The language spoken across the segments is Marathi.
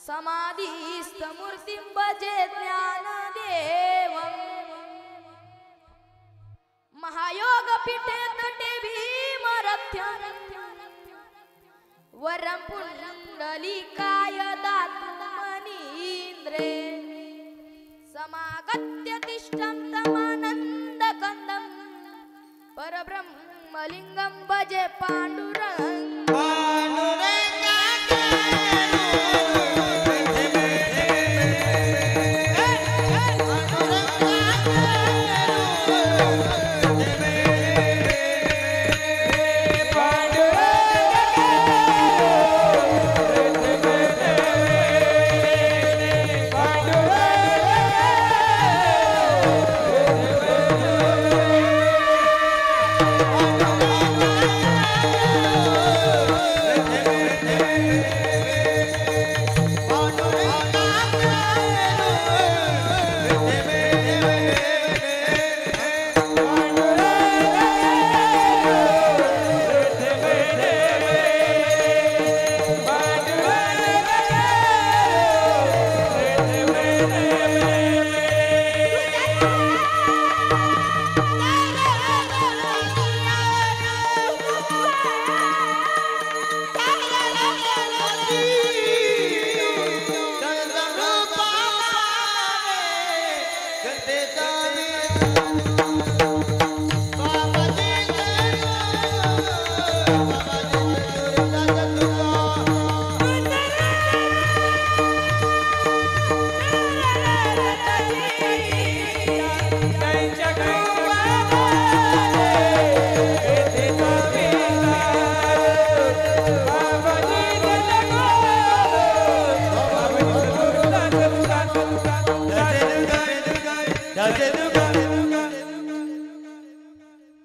समाधीस्थ मूर्तिं भजे ज्ञानदेवं महायोग पीठे तटे भीमरथ्यं वरं पुंडलिकाय दातु मनीन्द्रे समागत्य तिष्ठं तमानन्दकन्दं परब्रह्मलिङ्गं भजे पाण्डुरङ्गं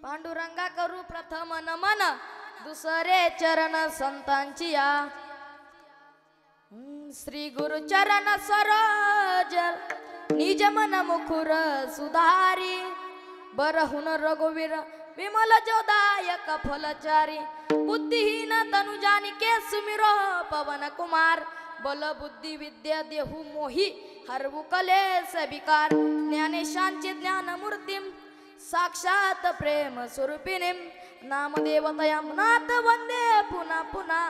पांडुरंगा करू प्रथम नमन दुसरे चरण संतांची या श्री गुरु चरण सरोज निज मन मुखुर सुधारी बरहुन रघुवीर विमल जोदायक फलचारी बुद्धिहीन तनु जानिके सुमिरो पवन कुमार बल बुद्धि विद्या देहु मोहि हरवु कलेस विकार ज्ञानेशांची ज्ञान मूर्तिम साक्षात प्रेम स्वरूपिणीं नामदेवतयां नाथ वंदे पुनः पुनः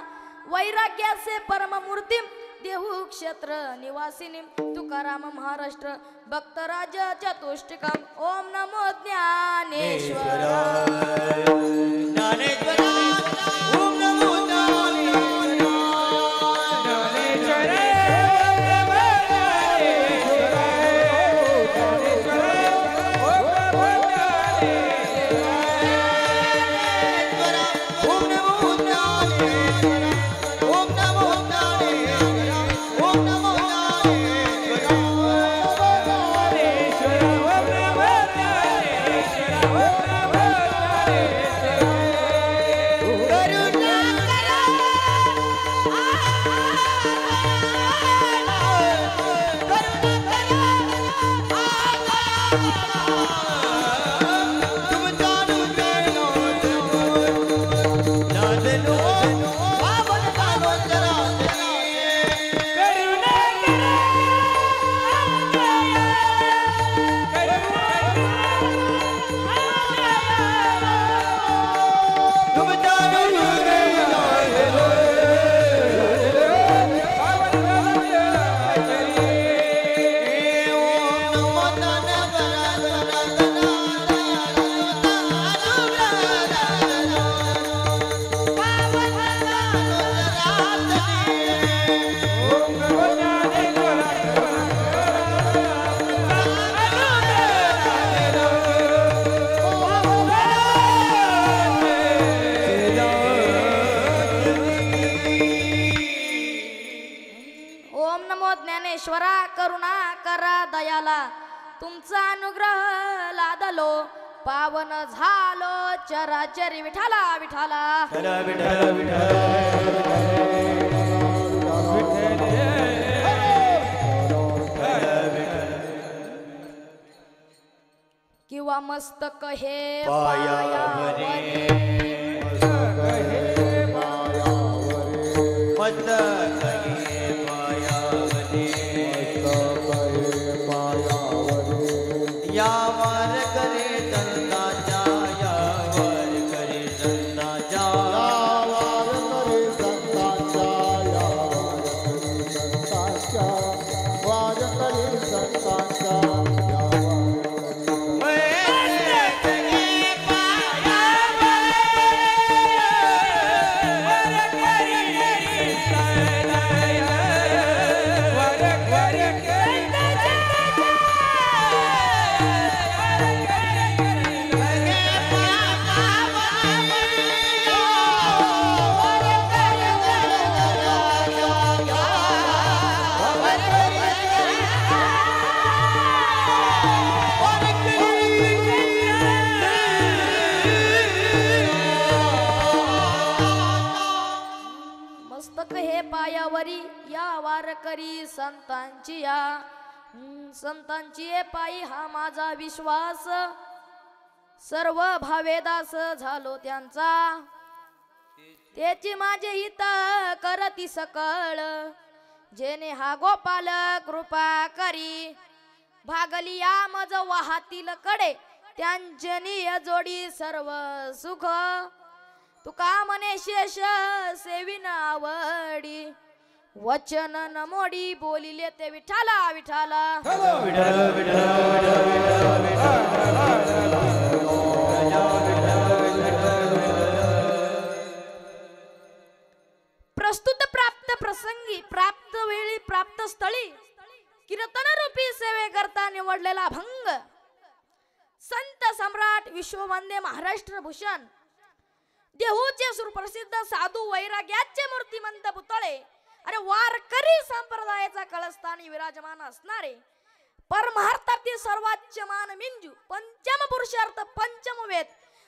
वैराग्यासे परम मूर्तिं देहु क्षेत्र निवासिनीं तुकाराम महाराष्ट्र भक्तराज चतुष्टकम् ओम नमो ज्ञानेश्वर ज्ञानेश्वर ओम नमो ज्ञानेश्वरा करुणा करा दयाला तुमचा अनुग्रह लादलो पावन झालो चराचरी विठाला विठाला किंवा मस्तक हे पायावरे मस्तक हे पायावरे यावरी या वारकरी संतांची या संतांची पायी हा माझा विश्वास सर्व भावेदास झालो त्यांचा त्याची माझे हित करती सकळ जेने हा गोपाल कृपा करी भागली या मज वाहातील कडे त्यांचनी जोडी सर्व सुख तुका म्हणे शेष सेविन आवडी वचन न मोडी बोलिले ते विठाला विठाला प्रस्तुत प्राप्त प्रसंगी प्राप्त वेळी प्राप्त स्थळी कीर्तन रूपी सेवे करता निवडलेला भंग संत सम्राट विश्ववंदे महाराष्ट्र भूषण देहूचे सुप्रसिद्ध साधू वैराग्याचे मूर्तिमंत पुतळे अरे वारकरी संप्रदायाचा कळस्थानी विराजमान असणारे परमार्थातील सर्वाच्च मान मिंजू पंचम पुरुषार्थ पंचम वेद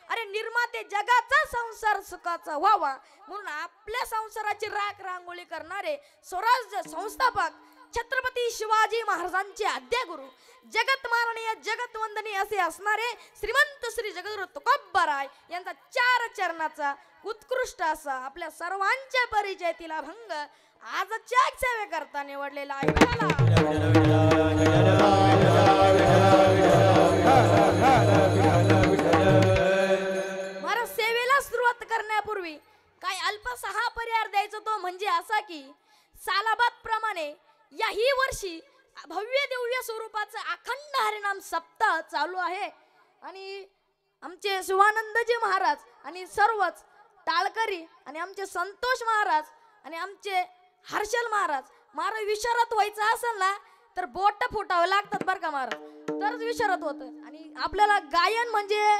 अरे निर्माते जगाचा संसार सुखाचा व्हावा म्हणून आपल्या संसाराची राख रांगोळी करणारे स्वराज्य संस्थापक छत्रपती शिवाजी महाराजांचे आद्यगुरु जगत माननीय जगत वंदनीय असे असणारे श्रीमंत श्री जगद्गुरु तुकोबाराय यांचा 4 चरणाचा उत्कृष्ट असा आपल्या सर्वांच्या परिचयातील भंग आजच्या सेवे करता निवडलेला आहे महाराज सेवेला सुरुवात करण्यापूर्वी काय अल्पसा हा पर्याय द्यायचा तो म्हणजे असा की सालाबाद प्रमाणे याही वर्षी भव्य दिव्य स्वरूपाचा अखंड हरिनाम सप्ताह चालू आहे आणि आमचे शिवानंदजी महाराज आणि सर्वच टाळकरी आणि आमचे संतोष महाराज आणि आमचे हर्षल महाराज विशारद व्हायचं असेल ना तर बोट फुटावं लागतात बरं का महाराज तरच विशारद होतं आणि आपल्याला गायन म्हणजे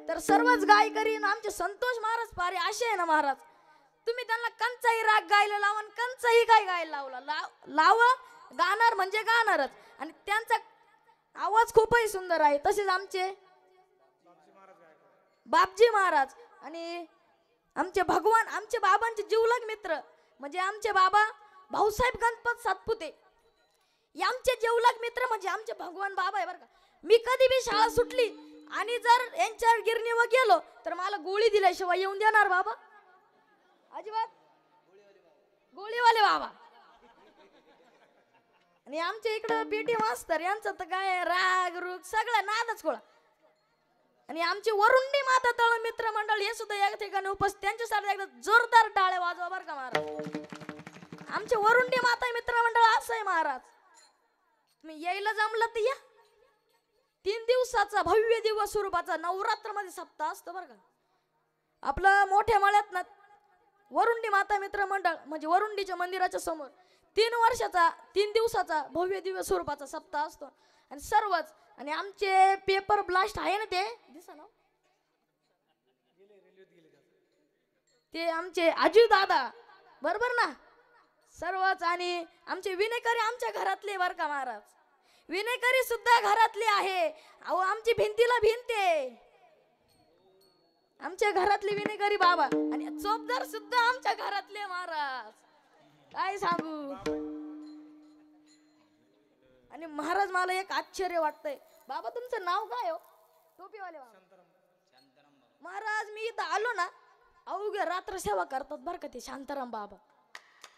तर सर्वच गायकरी आमचे संतोष महाराज पारे असे आहे ना महाराज तुम्ही त्यांना कंचाही राग गायला लावा कंचाही काय गायला लावला लाव गाणार म्हणजे गाणारच आणि त्यांचा आवाज खूपही सुंदर आहे तसेच आमचे बापजी महाराज आणि आमचे भगवान आमचे बाबांचे जीवलग मित्र म्हणजे आमचे बाबा भाऊसाहेब गणपत सातपुते आमचे जीवलग मित्र म्हणजे आमचे भगवान बाबा आहे बरं का मी कधी बी शाळा सुटली आणि जर यांच्या गिरणीवर गेलो तर मला गोळी दिल्याशिवाय येऊन देणार बाबा अजिबात गोळीवाले बाबा आणि आमच्या इकडं पेटी मास्तर यांचं तर काय राग रूग सगळं नादच खोळा आणि आमची वरुंडी माता तळ मित्र मंडळ हे सुद्धा या ठिकाणी उपस्थित त्यांच्यासाठी एकदा जोरदार टाळे वाजवा बरं का महाराज आमचे वरुंडी माता मित्र मंडळ असं आहे महाराज तुम्ही यायला जमलं तर या 3 दिवसाचा भव्य दिवस स्वरूपाचा नवरात्र मध्ये सप्ताह असतो बरं का आपलं मोठ्या मळ्यात ना वरुंडी माता मित्र मंडळ म्हणजे वरुंडीच्या मंदिराच्या समोर 3 दिवसाचा भव्य दिवस स्वरूपाचा सप्ताह असतो आणि सर्वच आणि आमचे पेपर ब्लास्ट आहे ना ते आमचे आजू दादा बरोबर ना सर्वच आणि आमचे विनेकरी आमच्या घरातले बर का महाराज विनेकरी सुद्धा घरातले आहे अहो आमची भिंतीला भिंत आहे आमच्या घरातले विनेकरी बाबा आणि चोपदार सुद्धा आमच्या घरातले महाराज काय सांगू आणि महाराज मला एक आश्चर्य वाटतंय बाबा तुमचं नाव काय हो टोपीवाले बाबा महाराज मी इथं आलो ना अवघ्या रात्र सेवा करतात बरं का ते शांताराम बाबा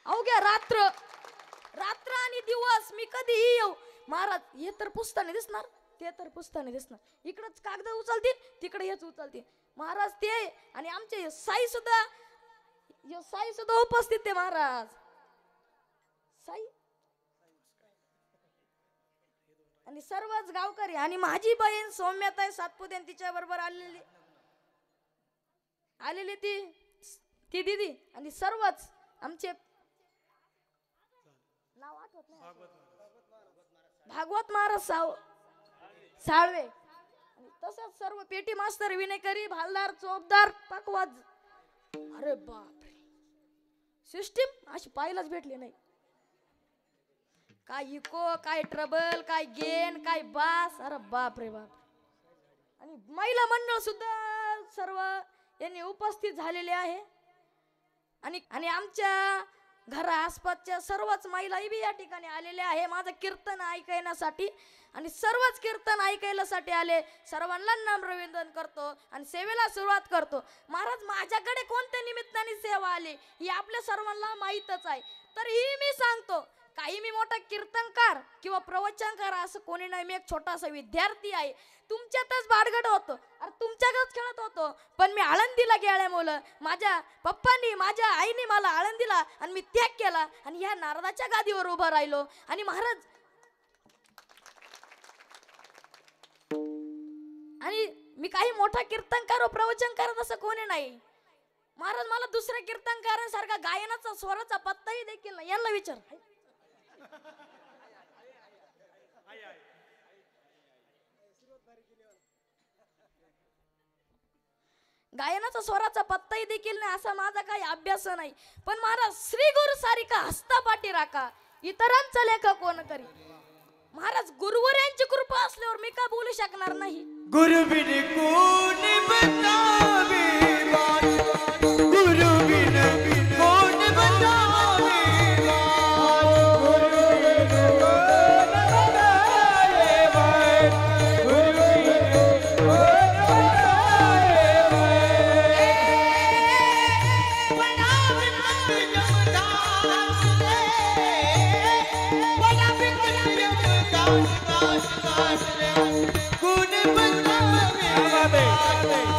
अवघ्या रात्र आणि दिवस मी कधीही येऊ महाराज हे तर पुसताना दिसणार ते तर पुसताना दिसणार इकडंच कागद उचलतील तिकडे हेच उचलतील महाराज ते आणि आमचे साई सुद्धा उपस्थित आहे महाराज साई आणि सर्वच गावकरी आणि माझी बहीण सौम्यताई सातपुते तिच्या बरोबर आलेली ती दीदी आणि सर्वच आमचे नाव आठवत नाही भागवत महाराज साळवे तसंच सर्व पेटी मास्तर विनेकरी भालदार चोपदार पकवाज अरे बापरे सिस्टीम अशी पाहायलाच भेटली नाही काय इको काय ट्रबल काय गेन काय बास अरे बाप रे बाप आणि महिला मंडळ सुद्धा सर्व यांनी उपस्थित झालेले आहे आणि आमच्या घरा आसपासच्या सर्वच महिलाही बी या ठिकाणी आलेल्या आहे माझं कीर्तन ऐकण्यासाठी आणि सर्वच कीर्तन ऐकायलासाठी आले. सर्वांना नम्रविंदन करतो आणि सेवेला सुरुवात करतो. महाराज माझ्याकडे कोणत्या निमित्ताने सेवा आली ही आपल्या सर्वांना माहीतच आहे. तरीही मी सांगतो काही मी मोठा कीर्तनकार किंवा प्रवचनकार असं कोणी नाही. मी एक छोटासा विद्यार्थी आहे. तुमच्यातच बाडगड होतो अरे तुमच्याकडेच खेळत होतो पण मी आळंदीला गेल्यामुळं माझ्या पप्पांनी माझ्या आईने मला आळंदीला आणि मी त्याग केला आणि ह्या नारदाच्या गादीवर उभं राहिलो. आणि महाराज आणि मी काही मोठा कीर्तनकार व प्रवचनकार असं कोणी नाही. महाराज मला दुसऱ्या कीर्तनकारांसारखा गायनाचा स्वराचा पत्ताही देखील नाही. यांना विचार गायनाचा स्वराचा पत्ताही देखील नाही असा माझा काही अभ्यास नाही. पण महाराज श्री गुरु सारिका हस्तापाठी राखा इतरांचा लेखा कोण करी. महाराज गुरुवर यांची कृपा असल्यावर मी का बोलू शकणार नाही. गुरु बिन कोण बतावे बात, गुरु बिन कोण बतावे बात, गुरु बिन कोण बतावे बात, गुरु बिन कोण बतावे बात. बड़ा बिन जमदास रे, बड़ा बिन जमदास दास रे, गुण बतावे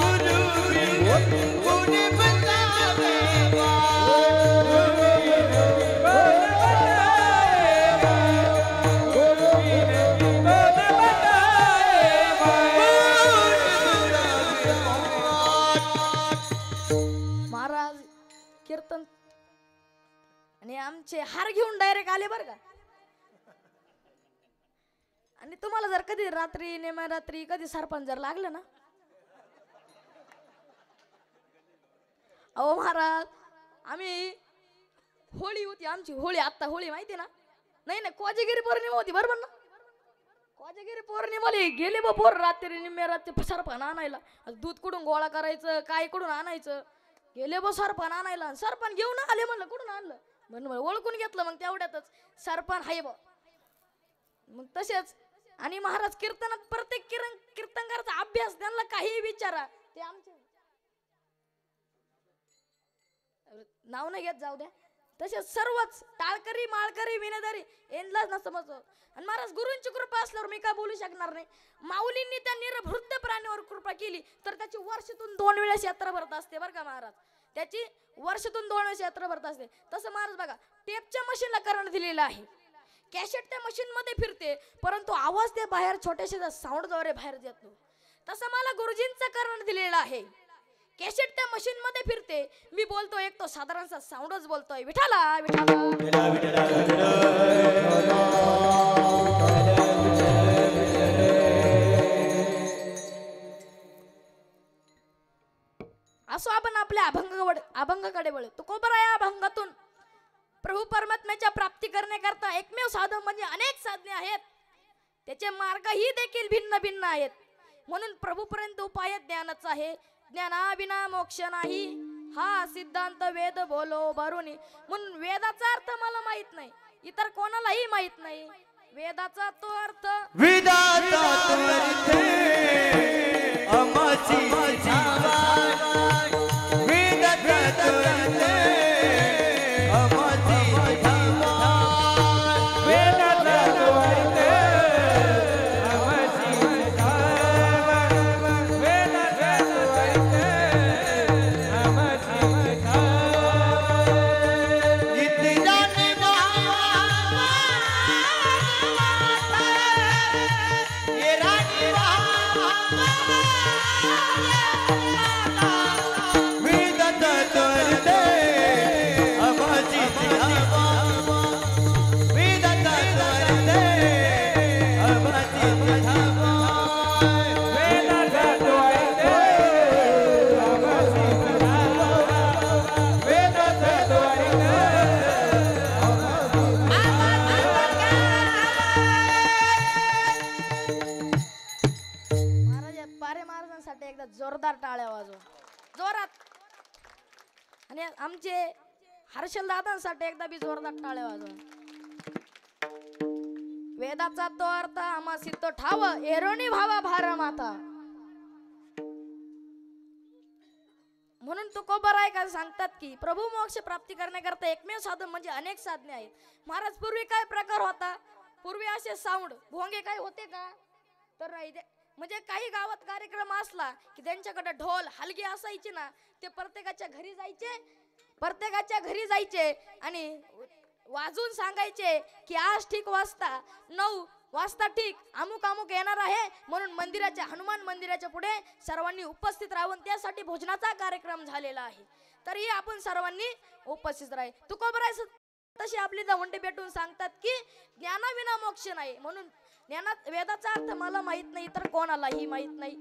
गुरु गुण बतावे महाराज कीर्तन आणि आमचे हार घेऊन डायरेक्ट आले बरं का. आणि तुम्हाला जर कधी रात्री नेमा रात्री कधी सरपंच जर लागलं ना अहो महाराज आम्ही होळी होती आमची होळी आत्ता होळी माहिती ना. नाही नाही कोजागिरी पौर्णिमा होती बरोबर ना. कोजागिरी पौर्णिमाला गेले बा पोर रात्री निम्म्या रात्री सरपण आणायला. दूध कुठून गोळा करायचं काय कुठून आणायचं गेले बा सरपण आणायला. सरपण घेऊन आले म्हणलं कुठून आणलं म्हणून ओळखून घेतलं. मग तेवढ्यातच सरपण हाय बा. मग तसेच आणि महाराज कीर्तनात प्रत्येक कीर्तनकाराचा अभ्यास त्यांना काही विचारा ते आमचे नाव नाही घेत जाऊ द्या. तसेच सर्वच टाळकरी माळकरी विनेदारी यांनाच न समजतो. आणि महाराज गुरूंची कृपा असल्यावर मी काय बोलू शकणार नाही. माऊलींनी त्या निरभृत प्राण्यावर कृपा केली तर त्याची वर्षातून 2 वेळेस यात्रा भरत असते बरं का महाराज. त्याची वर्षातून 2 वेळेस यात्रा भरत असते. तसं महाराज बघा टेपच्या मशीनला करंट दिलेला आहे. कॅसेट त्या मशीन मध्ये फिरते परंतु आवाज ते बाहेर छोट्याशा साऊंडद्वारे बाहेर जातो. तसं मला गुरुजींचा करंट दिलेला आहे. कॅसेट त्या मशीन मध्ये फिरते मी बोलतो एक तो साधारणसा साऊंडच बोलतोय विठाला विठाला. असो आपण आपल्या अभंगाकडे वळू. तुकोबरा या अभंगातून प्रभू परमात्म्याच्या प्राप्ती करण्याकरता एकमेव साधन म्हणजे अनेक साधने आहेत. त्याचे मार्गही देखील भिन्न भिन्न आहेत. म्हणून प्रभूपर्यंत उपाय ज्ञानाचा आहे. ज्ञानाविना मोक्ष नाही हा सिद्धांत वेद बोलो भरुनी. म्हणून वेदाचा अर्थ मला माहित नाही इतर कोणालाही माहित नाही. वेदाचा तो अर्थ विदाता तो अर्थ अमाची जावा वेदाता तो अर्थ अमाची जावा वेदाता तो अर्थ अमाची जावा वेदाता तो अर्थ अमाची जावा जिथे जाने बाबा ये रानी वेदाता तो अर्थ अमाची जावा वेदाता तो अर्थ अमाची जावा वेदाता तो अर्थ अमाची जावा वेदाता तो अर्थ महाराज पारे महाराजांसाठी एकदा जोरदार टाळ्या वाजवा जोरात. आणि आमचे हर्षल दादांसाठी एकदा बी जोरदार टाळ्या वाजवा. वेदाचा तो अर्थ आम्हा सिद्ध ठाव एरोनी भावा भार माता. म्हणून तुकोबराय सांगतात की प्रभू मोक्ष प्राप्ती करण्याकरता एकमेव साधन म्हणजे अनेक साधने आहेत. महाराज पूर्वी काय प्रकार होता? पूर्वी असे साऊंड भोंगे काय होते का? तर नाही. म्हणजे काही गावात कार्यक्रम असला की त्यांच्याकडे ढोल हलगी असायची ना, ते प्रत्येकाच्या घरी जायचे आणि वाजून सांगायचे की आज ठीक वाजता 9 वाजता ठीक अमुक अमुक येणार आहे, म्हणून मंदिराच्या हनुमान मंदिराच्या पुढे सर्वांनी उपस्थित राहून त्यासाठी भोजनाचा कार्यक्रम झालेला आहे. तरी आपण सर्वांनी उपस्थित राहावे. तुकोबराय तशी आपली दवंडे भेटून सांगतात की ज्ञानाविना मोक्ष नाही. म्हणून ज्ञानात वेदाचा अर्थ मला माहित नाही तर कोणालाही माहित नाही.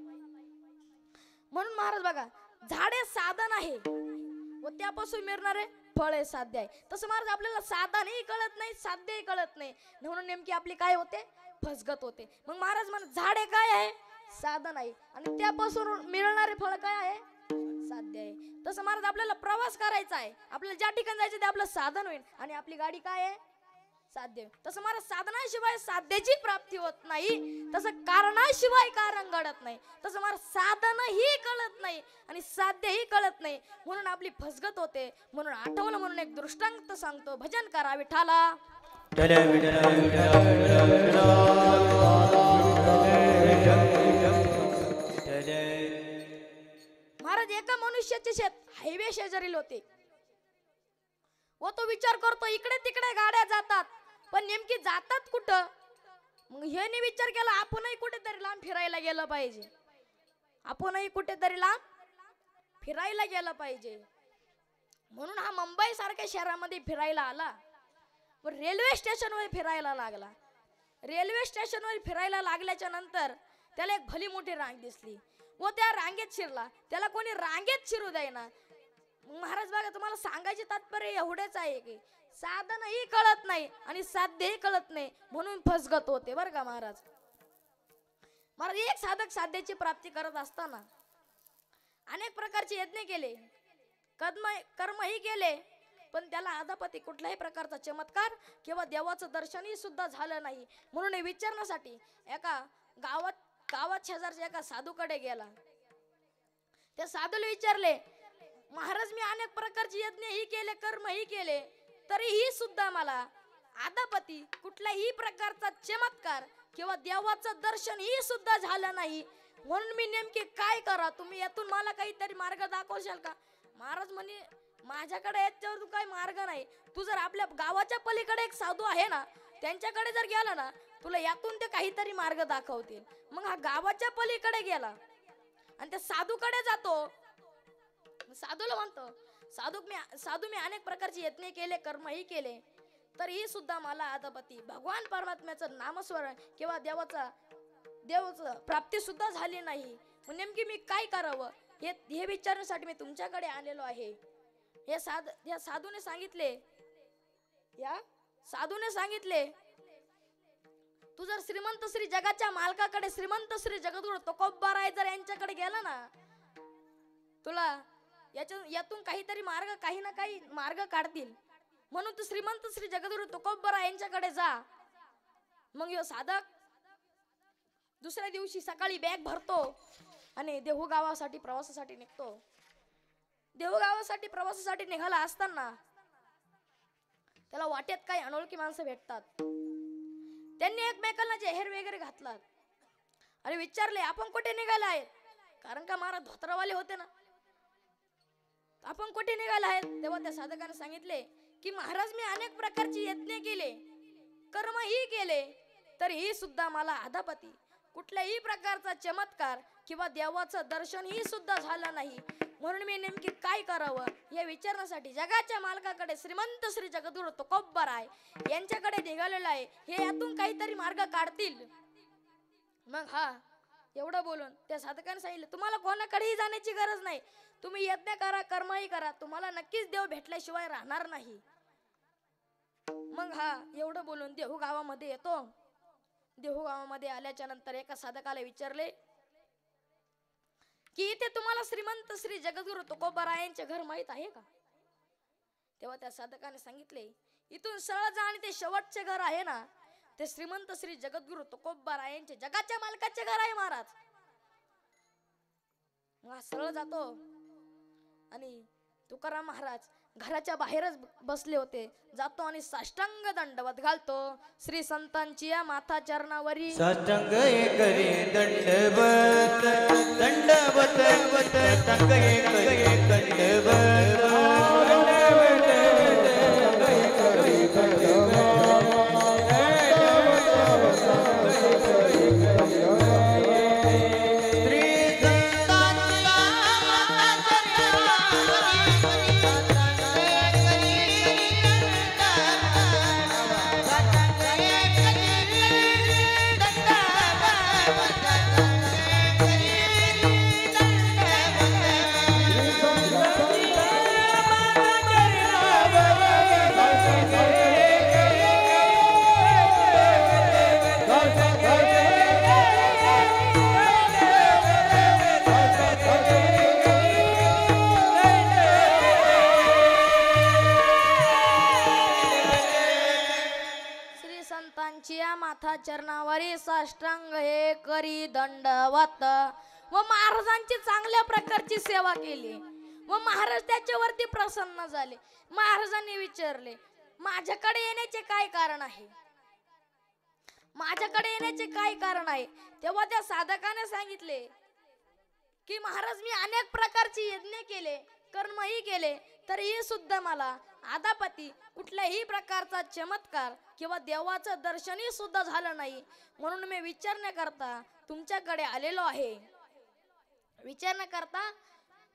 म्हणून महाराज बघा, झाडे साधन आहे व त्यापासून मिळणारे फळ हे साध्य आहे. तसं महाराज आपल्याला साधनही कळत नाही, साध्यही कळत नाही, म्हणून नेमकी आपली काय होते? फसगत होते. मग महाराज म्हणत झाडे काय आहे? साधन आहे, आणि त्यापासून मिळणारे फळ काय आहे? साध्य आहे. तसं महाराज आपल्याला प्रवास करायचा आहे, आपल्याला ज्या ठिकाणी जायचं ते आपलं साधन होईल, आणि आपली गाडी काय आहे? साध्य. तसं महाराज साधनाशिवाय साध्याची प्राप्ती होत नाही, तसं कारणाशिवाय कारण घडत नाही. तसं महाराज साधनही कळत नाही आणि साध्यही कळत नाही, म्हणून आपली फसगत होते. म्हणून आठवलं म्हणून एक दृष्टांत सांगतो. भजन करा विठाला. महाराज एका मनुष्याचे शेत हायवे शेजारील होते व तो विचार करतो इकडे तिकडे गाड्या जातात, पण नेमकी जातात कुठं? मग ह्याने विचार केला आपणही कुठेतरी लांब फिरायला गेलं पाहिजे, आपणही कुठेतरी लांब फिरायला गेलं पाहिजे. म्हणून हा मुंबई सारख्या शहरामध्ये फिरायला आला व रेल्वे स्टेशनवर फिरायला लागला. रेल्वे स्टेशनवर फिरायला लागल्याच्या नंतर त्याला एक भली मोठी रांग दिसली व त्या रांगेत शिरला. त्याला कोणी रांगेत शिरू देईना. महाराज बघा, तुम्हाला सांगायचे तात्पर्य एवढेच आहे की साधनही कळत नाही आणि साध्यही कळत नाही, म्हणून फसगत होते बरं का महाराज. महाराज एक साधक साध्याची प्राप्ती करत असताना अनेक प्रकारचे यज्ञ केले, कर्मही केले, पण त्याला आदापती कुठल्याही प्रकारचा चमत्कार किंवा देवाचं दर्शनही सुद्धा झालं नाही. म्हणून हे विचारण्यासाठी एका गावात शेजारच्या एका साधूकडे गेला. त्या साधूला विचारले, महाराज मी अनेक प्रकारचे यज्ञही केले, कर्मही केले, तरीही सुद्धा मला आदापती कुठल्याही प्रकारचा चमत्कार किंवा देवाचं दर्शन ही सुद्धा झालं नाही, म्हणून मी नेमके काय करा? तुम्ही यातून मला काहीतरी मार्ग दाखवशाल का? महाराज म्हणे, माझ्याकडे याच्यावर काही मार्ग नाही. तू जर आपल्या गावाच्या पलीकडे एक साधू आहे ना, त्यांच्याकडे जर गेला ना, तुला यातून ते काहीतरी मार्ग दाखवतील. मग हा गावाच्या पलीकडे गेला आणि त्या साधूकडे जातो. साधूला म्हणतो, साधू मी अनेक प्रकारचे यत्न केले, कर्मही केले, तरीही सुद्धा मला आदापती भगवान परमात्म्याचं नामस्मरण किंवा देवाचं प्राप्ती सुद्धा झाली नाही. नेमकी मी काय करावं हे विचारण्यासाठी मी तुमच्याकडे आलेलो आहे. या साधूने सांगितले, तू जर श्रीमंत श्री जगाच्या मालकाकडे, श्रीमंत श्री जगद्गुरु तुकोबराय जर यांच्याकडे गेला ना, तुला यातून काहीतरी काही ना काही मार्ग काढतील. म्हणून तू श्रीमंत श्री जगद्गुरु तुकोबराय यांच्याकडे जा. मग ह्यो साधक दुसऱ्या दिवशी सकाळी बॅग भरतो आणि देहू गावासाठी प्रवासासाठी निघतो. देहू गावासाठी प्रवासासाठी निघाला असताना त्याला वाटेत काही अनोळखी माणसं भेटतात. त्यांनी एकमेकांना जेहेर वगैरे घातलात आणि विचारले, आपण कुठे निघाले आहेत? कारण का महाराज धोत्रावाले होते ना, आपण कुठे निघाले आहेत? तेव्हा त्या साधकाने सांगितले की महाराज मी अनेक प्रकारचे यज्ञ केले, कर्मही केले, तरीही सुद्धा मला आदापती कुठल्याही प्रकारचा चमत्कार किंवा देवाचं दर्शन ही सुद्धा झालं नाही. म्हणून मी नेमकी काय करावं हे विचारण्यासाठी जगाच्या मालकाकडे श्रीमंत श्री जगद्गुरु तुकोबराय यांच्याकडे निघालेला आहे. हे यातून काहीतरी मार्ग काढतील. मग हा एवढं बोलून त्या साधकाने सांगितलं, तुम्हाला कोणाकडेही जाण्याची गरज नाही, तुम्ही यज्ञ करा, कर्मही करा, तुम्हाला नक्कीच देव भेटल्याशिवाय राहणार नाही. मग हा एवढं बोलून देहू गावामध्ये येतो. देहू गावामध्ये आल्याच्या नंतर एका साधकाला विचारले की इथे तुम्हाला श्रीमंत श्री जगद्गुरु तुकोबराय यांचे घर माहित आहे का? तेव्हा त्या साधकाने सांगितले, इथून सरळ जा आणि ते शेवटचे घर आहे ना, ते श्रीमंत श्री जगद्गुरु तुकोबारायांचे जगाच्या मालकाचे घर आहे महाराज. मग सरळ जातो आणि तुकाराम महाराज घराच्या बाहेरच बसले होते. जातो आणि साष्टांग दंडवत घालतो श्री संतांची या माथा चरणावरी. साष्टांग करी दंडवत दंडवत साष्टांग करी दंडवत. माथा चरणावरी साष्टांग हे करी दंडवत. व महाराजांची चांगल्या प्रकारची सेवा केली व महाराज त्याच्यावरती प्रसन्न झाले. महाराजांनी विचारले, माझ्याकडे येण्याचे काय कारण आहे, माझ्याकडे येण्याचे काय कारण आहे. तेव्हा त्या साधकाने सांगितले की महाराज मी अनेक प्रकारची यज्ञ केले, कर्मही केले, तरीही सुद्धा मला आदापती कुठल्याही प्रकारचा चमत्कार किंवा देवाचं दर्शनही सुद्धा झालं नाही. म्हणून मी विचारण्याकरता तुमच्याकडे आलेलो आहे. विचारण्याकरता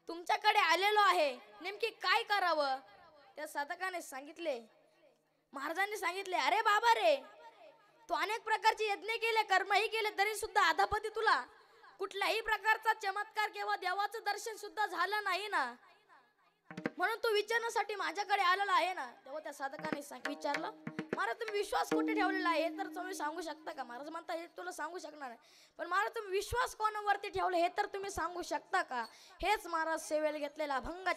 तुमच्याकडे आलेलो आहे, नेमकी काय करावं. त्या साधकाने सांगितले, महाराजांनी सांगितले, अरे बाबा रे, तू अनेक प्रकारचे यज्ञ केले, कर्मही केले, तरी सुद्धा आदापती तुला कुठल्याही प्रकारचा चमत्कार किंवा देवाचं दर्शन सुद्धा झालं नाही ना, म्हणून तू विचारण्यासाठी माझ्याकडे आलेला आहे ना. तेव्हा त्या साधकाने विचारलं, महाराज तुम्ही विश्वास कुठे ठेवलेला आहे तर तुम्ही सांगू शकता का. महाराज म्हणता, हे तुला सांगू शकणार नाही, पण महाराज तुम्ही विश्वास कोणावरती ठेवले हे तर तुम्ही सांगू शकता का. हेच महाराज सेवेला घेतलेला अभंग.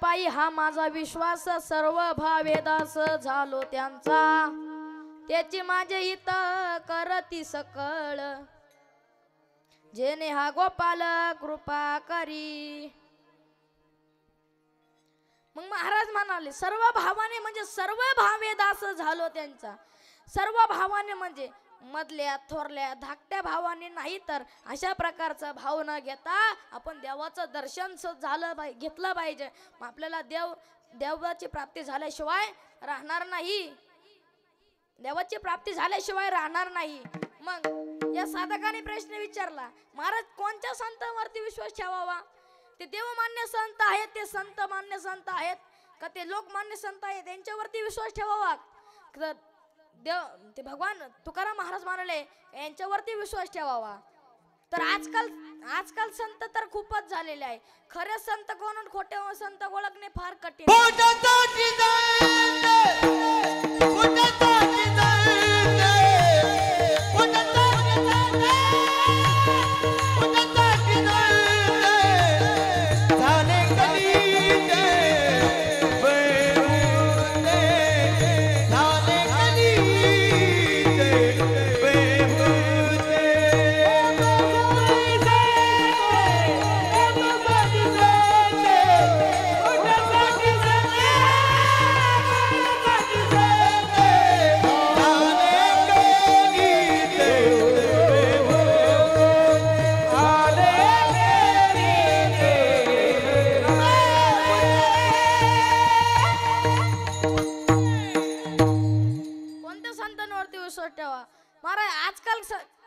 पायी हा माझा विश्वास सर्व भावेदास झालो त्यांचा त्याची माझे हित करती सकळ जेने हा गोपाल कृपा करी. मग महाराज म्हणाले सर्व भावाने म्हणजे सर्व भावेदास झालो त्यांचा. सर्व भावाने म्हणजे मधल्या थोरल्या धाकट्या भावाने नाही तर अशा प्रकारचा भाव न घेता आपण देवाचं दर्शन झालं घेतलं पाहिजे. आपल्याला देवाची प्राप्ती झाल्याशिवाय राहणार नाही. देवाची प्राप्ती झाल्याशिवाय राहणार नाही. मग या साधकाने प्रश्न विचारला महाराज कोणत्या संतांवरती विश्वास ठेवावा. ते देवमान्य संत आहेत ते संत मान्य संत आहेत का ते लोकमान्य संत आहेत त्यांच्यावरती विश्वास ठेवावा. ते भगवान तुकाराम महाराज म्हणाले यांच्यावरती विश्वास ठेवावा. तर आजकाल संत तर खूपच झालेले आहे. खरे संत कोण आणि खोटे संत ओळखणे फार कठीण.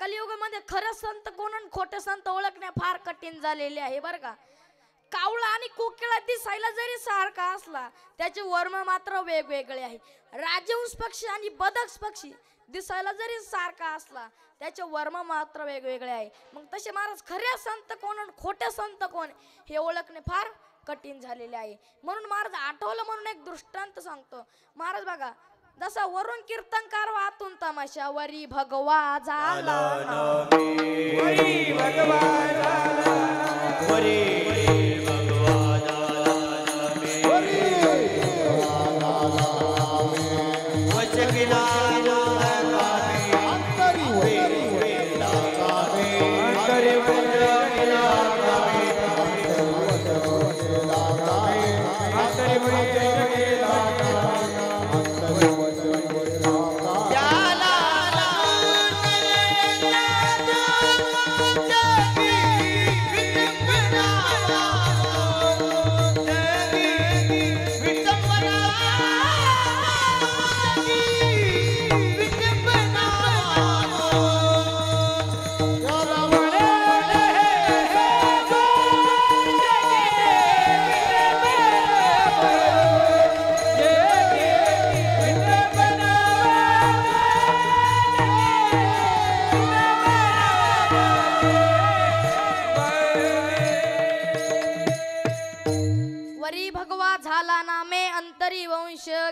कलियुगामध्ये खरं संत कोण आणि खोटे संत ओळखणे फार कठीण झालेले आहे बरं का. कावळा आणि कोकिळा दिसायला जरी सारखा असला त्याचे वर्म मात्र वेगवेगळे आहे. राजहंस पक्षी आणि बदक पक्षी दिसायला जरी सारखा असला त्याचे वर्म मात्र वेगवेगळे आहे. मग तसे महाराज खरे संत कोण आणि खोटे संत कोण हे ओळखणे फार कठीण झालेले आहे. म्हणून महाराज आठवलं म्हणून एक दृष्टांत सांगतो. महाराज बघा जसा वरून कीर्तनकार वातून तमाशा वरी भगवा झाला वरी भगवा झाला वरी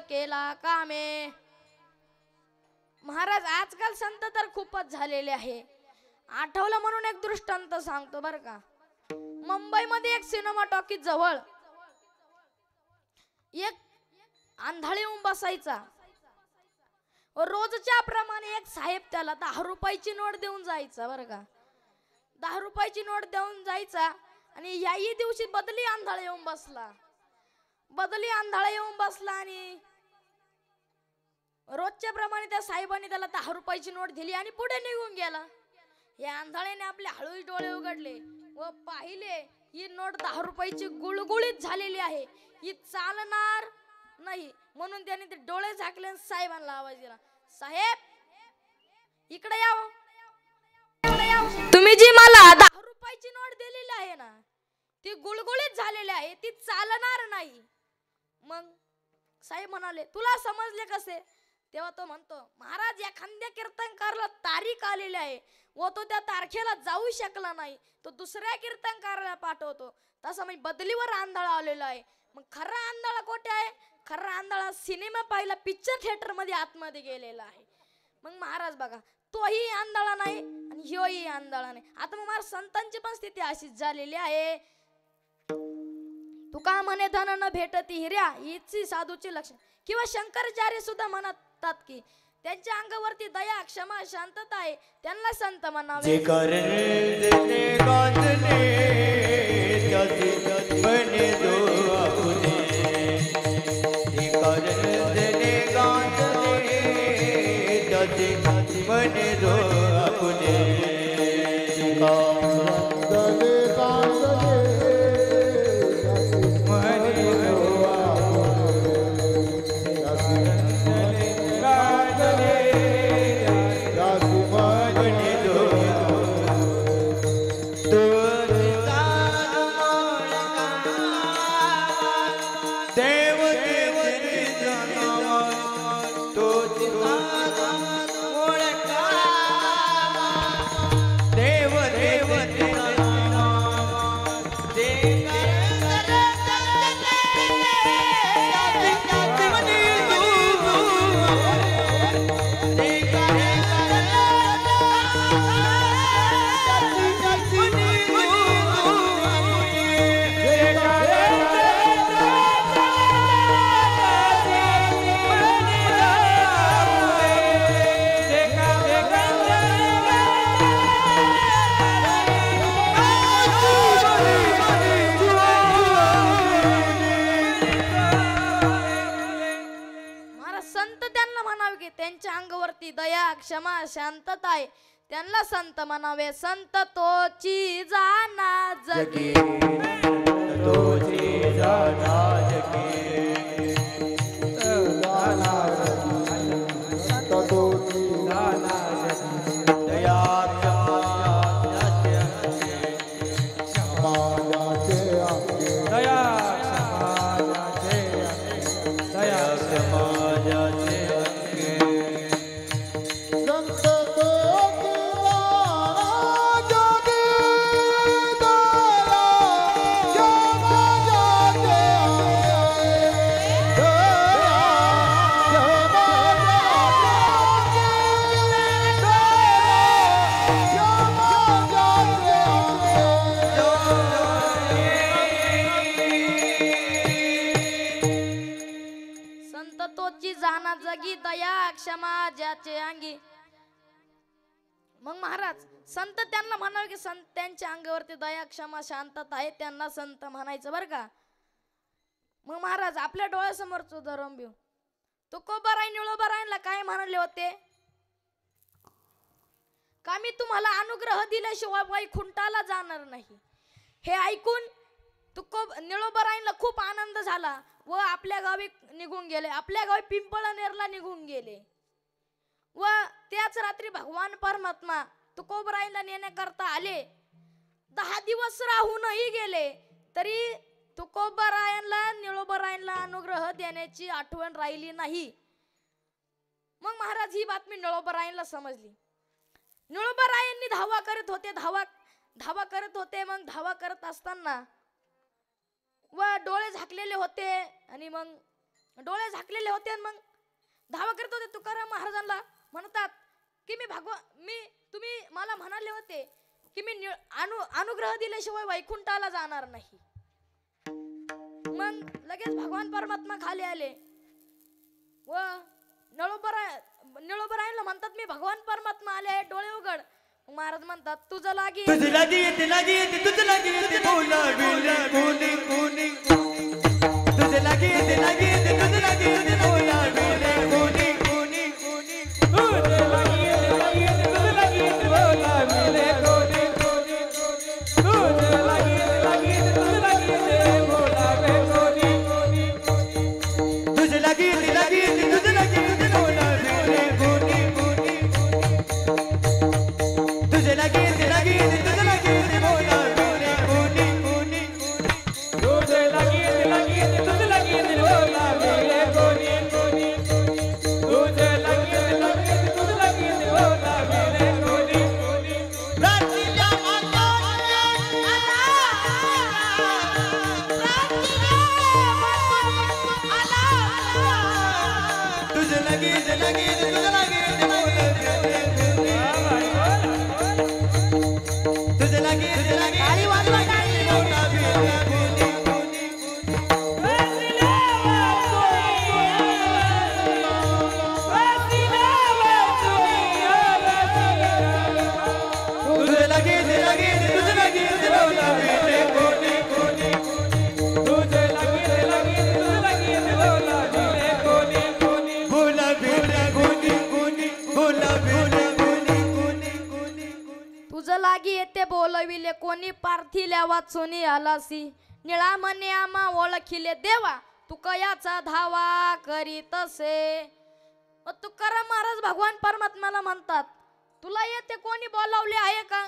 केला कामे. महाराज आजकाल संत तर खूपच झालेले आहे. आठवलं म्हणून एक दृष्टांत सांगतो बर का. मुंबईमध्ये एक सिनेमा टॉकीज जवळ एक आंधळी येऊन बसायचा. रोजच्या प्रमाणे एक साहेब त्याला 10 रुपयाची नोट देऊन जायचा बर का. 10 रुपयाची नोट देऊन जायचा आणि याही दिवशी बदली आंधळा येऊन बसला. बदली आंधळा येऊन बसला आणि रोजच्या प्रमाणे त्या साहेबांनी त्याला 10 रुपयाची नोट दिली आणि पुढे निघून गेला. या आंधळ्याने आपले हळूच डोळे उघडले व पाहिले ही नोट 10 रुपयाची गुळगुळीत झालेली आहे. ही चालणार नाही म्हणून त्याने ते डोळे झाकले आणि साहेबांना आवाज दिला, साहेब इकडे यावं. तुम्ही जी मला 10 रुपयाची नोट दिलेली आहे ना ती गुळगुळीत झालेली आहे, ती चालणार नाही. मग साहेब म्हणाले तुला समजले कसे. तेव्हा तो म्हणतो महाराज एखाद्या कीर्तनकाराला तारीख आलेली आहे व तो त्या तारखेला जाऊ शकला नाही, तो दुसऱ्या कीर्तनकाराला पाठवतो. तसं मी बदलीवर आंधळा आलेला आहे. मग खरा आंधळा कोठे आहे. खरा आंधळा सिनेमा पाहिला पिक्चर थिएटर मध्ये आतमध्ये गेलेला आहे. मग महाराज बघा तोही आंधळा नाही आणि ह्योही आंधळा नाही. आता मग महाराज संतांची पण स्थिती अशीच झालेली आहे. तुका म्हणे धन न भेटती हिऱ्या हीची साधूची लक्षण. किंवा शंकराचार्य सुद्धा म्हणतात की त्यांच्या अंगावरती दया क्षमा शांतता आहे त्यांना संत म्हणावे. जे करणे गाजणे त्याचे म्हणे जो आपुले. जे करणे गाजणे त्याचे म्हणे जो आपुले. त्यांच्या अंगावरती दया क्षमा शांतता आहे त्यांना संत म्हणावे. संत तोची जाना जगी तोची जाना जगी दया जाना जगी दया क्षमा ज्याचे अंगी. मग महाराज संत त्यांना म्हणावे की संत त्यांच्या अंगावरती दया क्षमा शांतता आहे त्यांना संत म्हणायचं बरं का. मग महाराज आपल्या डोळ्यासमोरच उदाहरण घेऊ. तुकोबाराय निळोबारायला काय म्हणाले होते का मी तुम्हाला अनुग्रह दिल्याशिवाय वैकुंठाला जाणार नाही. हे ऐकून निळोबारायला खूप आनंद झाला व आपल्या गावी निघून गेले. आपल्या गावी पिंपळनेरला निघून गेले व त्याच रात्री भगवान परमात्मा तुकोबरायला नेण्याकरता आले. 10 दिवस राहूनही गेले तरी तुकोबरायला निळोबरायला अनुग्रह देण्याची आठवण राहिली नाही. मग महाराज ही बातमी निळोबरायला समजली. निळोबरायांनी धावा करत होते. मग धावा करत असताना व डोळे झाकलेले होते आणि मग मग धावा करत होते. तुकाराम महाराजांना म्हणतात की तुम्ही मला म्हणाले होते की मी अनुग्रह दिल्याशिवाय वैकुंठाला जाणार नाही. मग लगेच भगवान परमात्मा खाली आले व निळोबरायला म्हणतात मी भगवान परमात्मा आले आहे डोळे उघड. महाराज म्हणतात तुझं लागी तुझे लगी बोलाविले कोणी कोणी तुझे लगीन लगीन तुझे लगीन बोलाविले कोणी कोणी बोलाविले कोणी कोणी बोलाविले कोणी कोणी कोणी तुझं लागी येते बोलविले कोणी पार्थिल्या वाचून आलासी निळा म्हणे आम्हा ओळखिले देवा तू कयाचा धावा करीतसे. मग तुकाराम महाराज भगवान परमात्म्याला म्हणतात तुला येते कोणी बोलावले आहे का,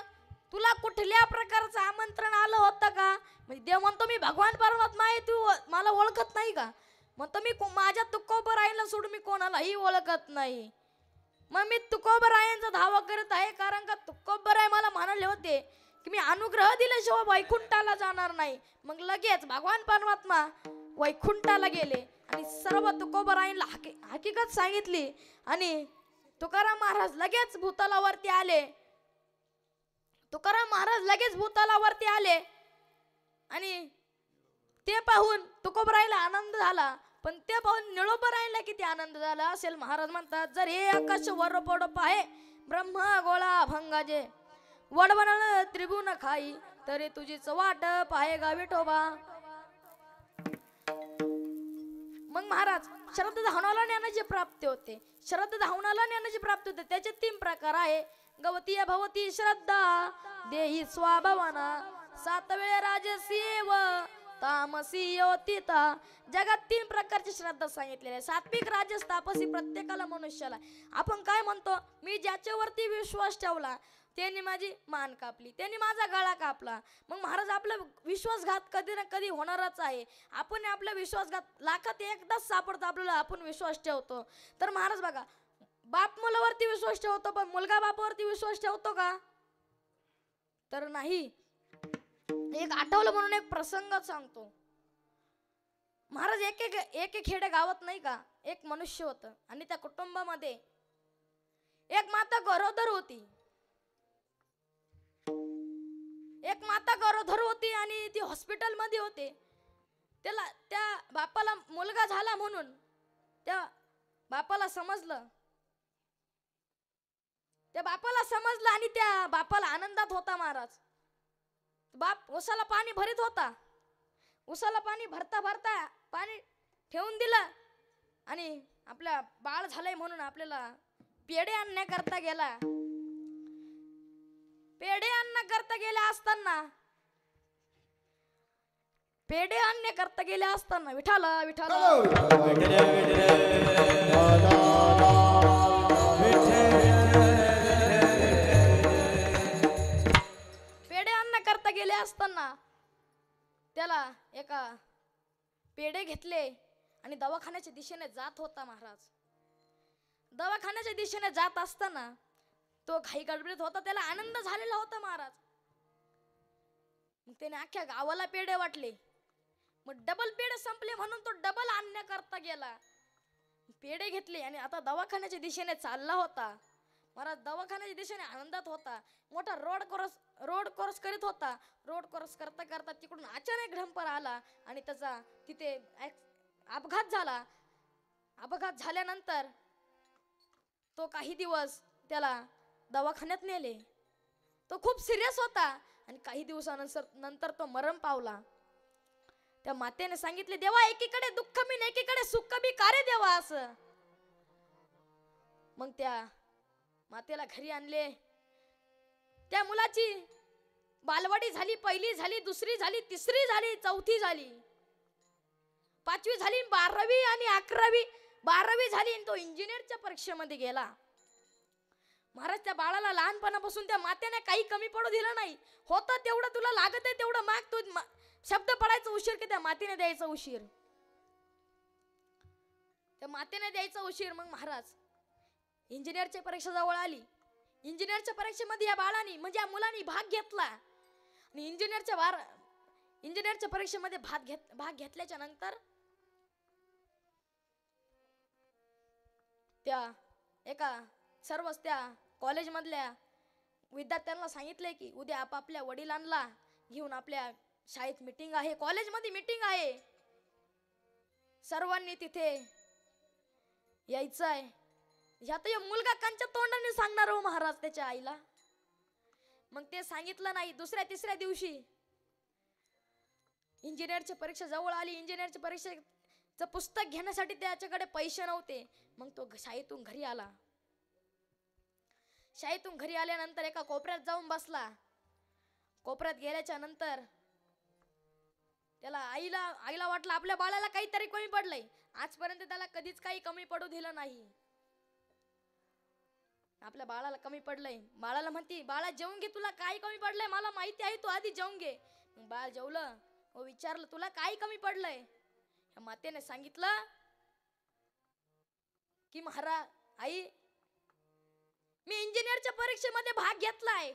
तुला कुठल्या प्रकारचं आमंत्रण आलं होतं का. म्हणजे देव म्हणतो मी भगवान परमात्मा आहे, तू मला ओळखत नाही का. म्हणतो मी माझ्या तुकोबरायला सोडून मी कोणालाही ओळखत नाही. मग मी तुकोबरायांचा धावा करत आहे कारण का तुकोबराय मला म्हणाले होते की मी अनुग्रह दिल्याशिवाय वैकुंठाला जाणार नाही. मग लगेच भगवान परमात्मा वैकुंठाला गेले आणि सर्व तुकोबरायांना हकीकत सांगितली आणि तुकाराम महाराज लगेच भूतलावरती आले. तुकाराम महाराज लगेच भूतलावरती आले आणि ते पाहून तुकोबरायला आनंद झाला. पण ते पाहून निळोबरायला किती आनंद झाला असेल. महाराज म्हणतात जर हे आकाश वर पड पाहे ब्रह्म गोळा भंगाजे वडवण त्रिभुवन खाई तरी तुझीच वाट पाहे गा विठोबा. मग महाराज शरद धावनाला ज्ञानाची प्राप्ती होते. शरद धावनाला ज्ञानाची प्राप्ती होते त्याचे 3 प्रकार आहे. गवती भवती श्रद्धा देही स्वाभवना 7 वेळ राजसी व तामसी योतिता. जगात 3 प्रकारची श्रद्धा सांगितलेली आहे. सात्विक राजस तापसी प्रत्येकाला मनुष्याला. आपण काय म्हणतो मी ज्याच्यावरती विश्वास ठेवला त्यांनी माझी मान कापली, त्यांनी माझा गळा कापला. मग महाराज आपला विश्वासघात कधी ना कधी होणारच आहे. आपण आपला विश्वासघात लाखात एकदाच सापडतो आपल्याला, आपण विश्वास ठेवतो. तर महाराज बघा बाप मुलावरती विश्वास ठेवतो पण मुलगा बापावरती विश्वास ठेवतो का, तर नाही. एक आठवलं म्हणून एक प्रसंग सांगतो. महाराज एक खेडे गावात नाही का एक मनुष्य होतं आणि त्या कुटुंबामध्ये एक माता गरोदर होती. एक माता गरोदर होती आणि ती हॉस्पिटल मध्ये होते. त्या बापाला मुलगा झाला म्हणून त्या बापाला समजलं. त्या बापाला समजलं आणि त्या बापाला आनंदात होता महाराज. बाप उसाला पाणी भरीत होता. उसाला पाणी भरता भरता पाणी ठेवून दिलं आणि आपल्या बाळ झालंय म्हणून आपल्याला पेढे आणण्याकरता गेला. पेढे आणण्याकरता गेले असताना विठाला विठाला पेढे आणण्याकरता गेले असताना त्याला एका पेढे घेतले आणि दवाखान्याच्या दिशेने जात होता. महाराज दवाखान्याच्या दिशेने जात असताना तो घाई गडबडीत होता, त्याला आनंद झालेला होता महाराज. मग त्याने अख्ख्या गावाला पेढे वाटले. मग डबल पेढे संपले म्हणून तो डबल आणण्याकरता गेला. पेढे घेतले आणि आता दवाखान्याच्या दिशेने चालला होता. महाराज दवाखान्याच्या दिशेने आनंदात होता. मोठा रोड क्रॉस करीत होता. रोड क्रॉस करता करता तिकडून अचानक ढंपर आला आणि त्याचा तिथे अपघात झाला. अपघात झाल्यानंतर तो काही दिवस त्याला दवाखान्यात नेले. तो खूप सिरियस होता आणि काही दिवसानंतर तो मरण पावला. त्या मातेने सांगितले देवा एकीकडे दुःख मी एकीकडे सुख बी का रे देवा असं. मग त्या मातेला घरी आणले. त्या मुलाची बालवाडी झाली, 1ली झाली, 2री झाली, 3री झाली, 4थी झाली, 5वी झाली, 12वी आणि 11वी. 12वी झाली आणि तो इंजिनिअरच्या परीक्षेमध्ये गेला. महाराज त्या बाळाला लहानपणापासून त्या मातेने काही कमी पडू दिलं नाही. होतं तेवढं तुला लागत आहे तेवढं माग. तू शब्द पडायचा उशीर की त्या मातेने द्यायचा उशीर, त्या मातेने द्यायचा उशीर. मग महाराज इंजिनिअरची परीक्षा जवळ आली. इंजिनिअरच्या परीक्षेमध्ये या बाळाने म्हणजे या मुलाने भाग घेतला आणि इंजिनिअरच्या परीक्षेमध्ये भाग घेतल्याच्या नंतर त्या एका सर्वच त्या कॉलेज मधल्या विद्यार्थ्यांना सांगितले की उद्या आपापल्या वडिलांना घेऊन आपल्या शाळेत मीटिंग आहे, कॉलेजमध्ये मीटिंग आहे, सर्वांनी तिथे यायचं आहे. ह्यात मुलगा कांच्या तोंडाने सांगणार हो महाराज त्याच्या आईला. मग ते सांगितलं नाही. 2ऱ्या 3ऱ्या दिवशी इंजिनियरची परीक्षा जवळ आली. इंजिनियरची परीक्षेचं पुस्तक घेण्यासाठी त्याच्याकडे पैसे नव्हते. मग तो शाळेतून घरी आला. शाळेतून घरी आल्यानंतर एका कोपऱ्यात जाऊन बसला. कोपऱ्यात गेल्याच्या नंतर त्याला आईला वाटलं आपल्या बाळाला काहीतरी कमी पडलंय. आजपर्यंत त्याला कधीच काही कमी पडू दिलं नाही. आपल्या बाळाला कमी पडलंय. बाळाला म्हणती, बाळा जेवून घे, तुला काय कमी पडलंय मला माहिती आहे, तू आधी जेवून घे. मग बाळ जेवलं. व विचारलं, तुला काय कमी पडलंय? मातेने सांगितलं की महाराज आई, मी इंजिनियरच्या परीक्षेमध्ये भाग घेतलाय.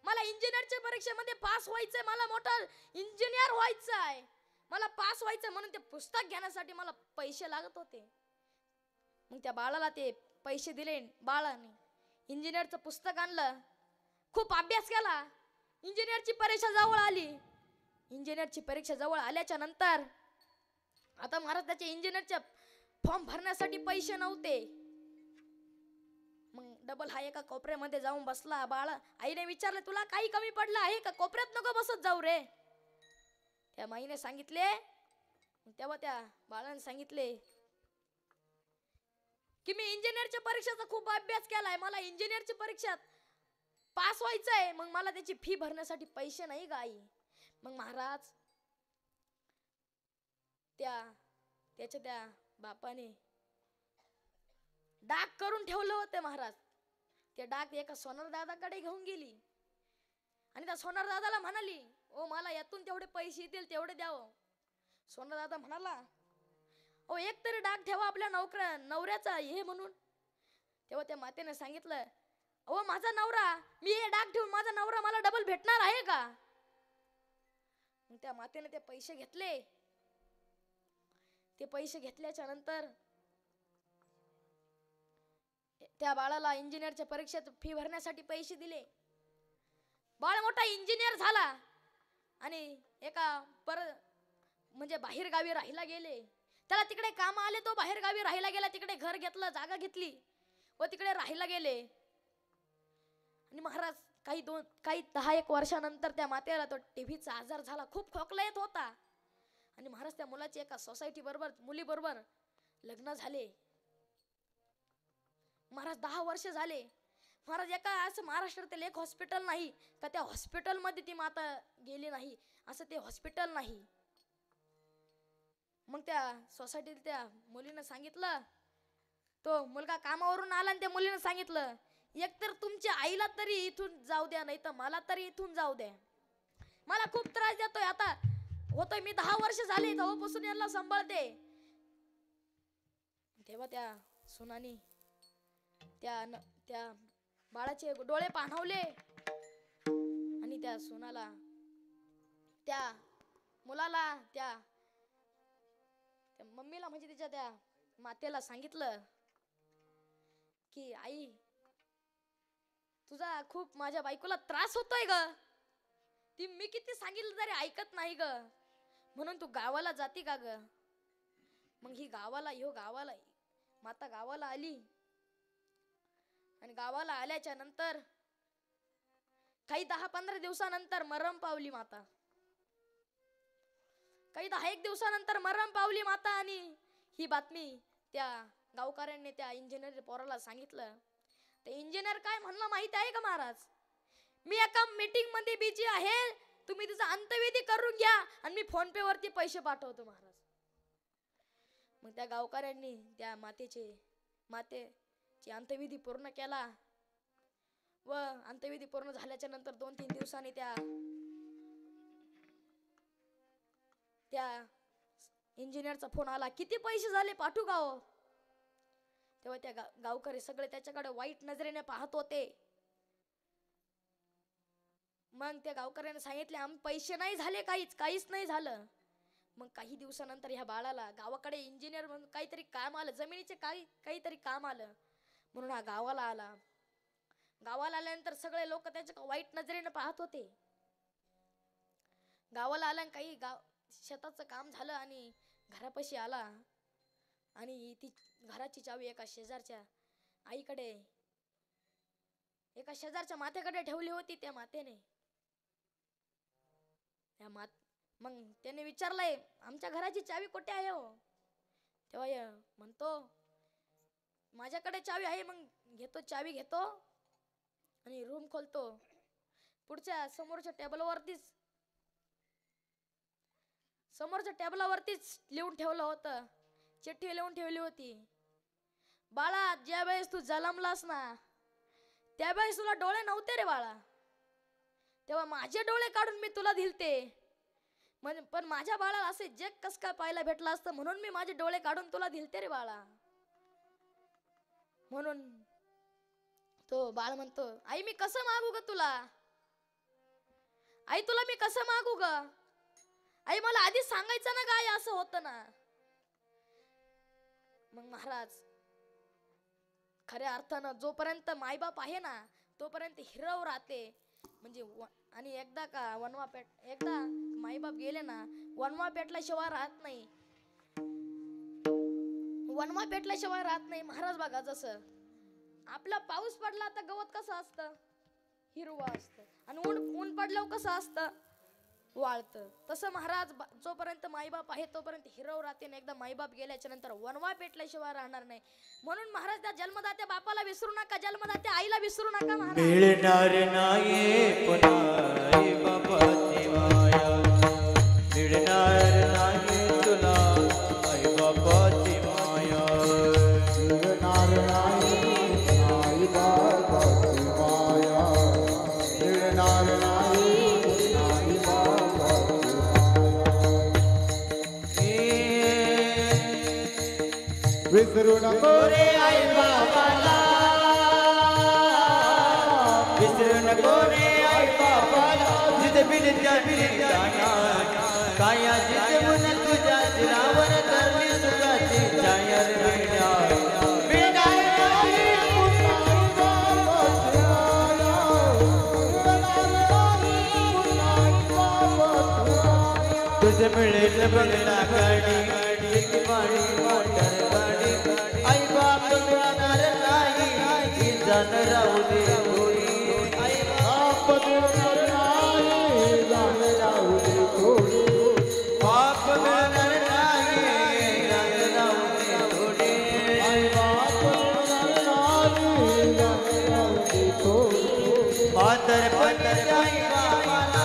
मला इंजिनियरच्या परीक्षेमध्ये पास व्हायचंय. मला मोठा इंजिनियर व्हायचं आहे. मला पास व्हायचंय म्हणून ते पुस्तक घेण्यासाठी मला पैसे लागत होते. मग त्या बाळाला ते पैसे दिले. बाळाने इंजिनियरचं पुस्तक आणलं. खूप अभ्यास केला. इंजिनियरची परीक्षा जवळ आली. इंजिनियरची परीक्षा जवळ आल्याच्या नंतर आता महाराज त्याचे इंजिनियरच्या फॉर्म भरण्यासाठी पैसे नव्हते. मग डबल हा एका कोपऱ्यामध्ये जाऊन बसला. बाळा आईने विचारलं, तुला काही कमी पडलं आहे का? कोपऱ्यात नको बसत जाऊ रे. त्या माईने सांगितले. तेव्हा त्या बाळाने सांगितले की मी इंजिनियरच्या परीक्षेचा खूप अभ्यास केलाय. मला इंजिनियरच्या परीक्षेत पास व्हायचंय. मग मला त्याची फी भरण्यासाठी पैसे नाही ग आई. मग महाराज त्या बापाने डाक करून ठेवलं होतं. महाराज ते डाक एका सोनार दादाकडे घेऊन गेली आणि त्या सोनार दादाला म्हणाली, ओ मला यातून तेवढे पैसे येतील तेवढे द्यावं. सोनार दादा म्हणाला, ओ एक तरी डाक ठेवा आपल्या नवऱ्याचा हे म्हणून. तेव्हा त्या मातेने सांगितलं, ओ माझा नवरा, मी हे डाक ठेवून माझा नवरा मला डबल भेटणार आहे का? मग त्या मातेने ते पैसे घेतले. ते पैसे घेतल्याच्या नंतर त्या बाळाला इंजिनियरच्या परीक्षेत फी भरण्यासाठी पैसे दिले. बाळ मोठा इंजिनियर झाला आणि एका म्हणजे बाहेर गावी राहायला गेले. त्याला तिकडे काम आले. तो बाहेर गावी राहायला गेला. तिकडे घर घेतलं, जागा घेतली व तिकडे राहायला गेले. आणि महाराज काही 10-1 वर्षानंतर त्या मातेला तो टीबीचा आजार झाला. खूप खोकला येत होता. आणि महाराज त्या मुलाचे एका सोसायटी बरोबर मुली बरोबर लग्न झाले. महाराज 10 वर्ष झाले. महाराज एका असं महाराष्ट्रातील एक हॉस्पिटल नाही का त्या हॉस्पिटल मध्ये ती माता गेली नाही, असं ते हॉस्पिटल नाही. मग त्या सोसायटीत त्या मुलीनं सांगितलं, तो मुलगा कामावरून आला आणि त्या मुलीनं सांगितलं, एक तर तुमच्या आईला तरी इथून जाऊ द्या, नाही तर मला तरी इथून जाऊ द्या. मला खूप त्रास देतोय. आता होतोय मी 10 वर्ष झाले तेव्हापासून यांना सांभाळते. तेव्हा त्या सुनानी त्या बाळाचे डोळे पाणावले आणि त्या सुनाला, त्या मुलाला, त्या मम्मीला म्हणजे तिच्या त्या मातेला सांगितलं की आई, तुझा खूप माझ्या बायकोला त्रास होतोय ग. ती मी किती सांगितलं तरी ऐकत नाही ग. म्हणून तू गावाला जाती का ग? मग ही गावाला माता गावाला आली. आणि गावाला आल्याच्या नंतर काही 10-15 दिवसानंतर मरण पावली माता. काही 10-1 दिवसानंतर मरण पावली माता. आणि ही बातमी त्या गावकऱ्यांनी त्या इंजिनियर पोराला सांगितलं. ते इंजिनियर काय म्हणलं माहिती आहे का महाराज? मी एका मीटिंग मध्ये बिझी आहे, तुम्ही तिचा अंत्यविधी करून घ्या आणि मी फोन पे वरती पैसे पाठवतो महाराज. मग त्या गावकऱ्यांनी त्या मातेची अंत्यविधी पूर्ण केला. व अंत्यविधी पूर्ण झाल्याच्या नंतर 2-3 दिवसांनी त्या इंजिनियरचा फोन आला, किती पैसे झाले पाठवू का हो? तेव्हा त्या गावकरी सगळे त्याच्याकडे वाईट नजरेने पाहत होते. मग त्या गावकऱ्याने सांगितले, आम्ही पैसे नाही झाले, काहीच नाही झालं. मग काही दिवसानंतर ह्या बाळाला गावाकडे इंजिनियर म्हणून काहीतरी काम आलं, जमिनीचे काहीतरी काम आलं म्हणून हा गावाला आला. गावाला आल्यानंतर सगळे लोक त्याच्या वाईट नजरेने पाहत होते. गावाला आल्या काही शेताचं काम झालं आणि घरापाशी आला आणि ती घराची चावी एका शेजारच्या आईकडे, एका शेजारच्या मातेकडे ठेवली होती. त्या मातेने मग त्याने विचारलंय आमच्या घराची चावी कुठे आहे हो? तेव्हा म्हणतो माझ्याकडे चावी आहे. मग घेतो चावी घेतो आणि रूम खोलतो. पुढच्या समोरच्या टेबलावरतीच लिहून ठेवलं होतं, चिठ्ठी लिहून ठेवली होती. बाळा ज्या वेळेस तू जन्मलास ना त्यावेळेस तुला डोळे नव्हते रे बाळा, तेव्हा माझे डोळे काढून मी तुला दिलते. पण माझ्या बाळाला असे जग कस काय पाहायला भेटलं असतं म्हणून मी माझे डोळे काढून तुला दिलते रे बाळा. म्हणून तो बाळ म्हणतो आई मी कसं मागू ग तुला, आई तुला मी कसं मागू ग, आई मला आधी सांगायचं ना काय असं होतं ना. मग महाराज खऱ्या अर्थानं जोपर्यंत मायबाप आहे ना तोपर्यंत हिरव राहते. म्हणजे आणि एकदा मायबाप गेले ना वनवा पेटल्याशिवाय राहत नाही. वनवा पेटल्याशिवाय राहत नाही. महाराज बघा जसं आपला पाऊस पडला तर गवत कसं असतं हिरवं असतं आणि ऊन पडल्यावर कसं असतं वाळतं. तसं महाराज जोपर्यंत माईबाप आहे तोपर्यंत हिरव राहते. एकदा माईबाप गेल्याच्या नंतर वनवा पेटल्याशिवाय राहणार नाही. म्हणून महाराज त्या जन्मदात्या बापाला विसरू नका, जन्मदात्या आईला विसरू नका. मिळणार नाही पुन्हा आई बापाची माया, मिळणार नाही तुला आई बापाची माया, मिळणार नाही आई बापाची माया, मिळणार नाही आई बापाची माया. विसरू नको रे आई बाबाला, विसरू नको रे आई बाबाला, जिथे बिनत्या काया जिथे मुन तुझ्या शिरावर धरली सुखाची छाया रे बिड्या. तुझे मिळेल बघला गाडी माडी मोटर गाडी, आई बाप मिळणार नाही जाण राहू दे थोडी, आई बाप मिळणार नाही जाण राहू दे थोडी, बाप मिळणार नाही जाण राहू दे थोडी, आई बाप मिळणार नाही जाण राहू दे थोडी. म्हातारपण आई बापाला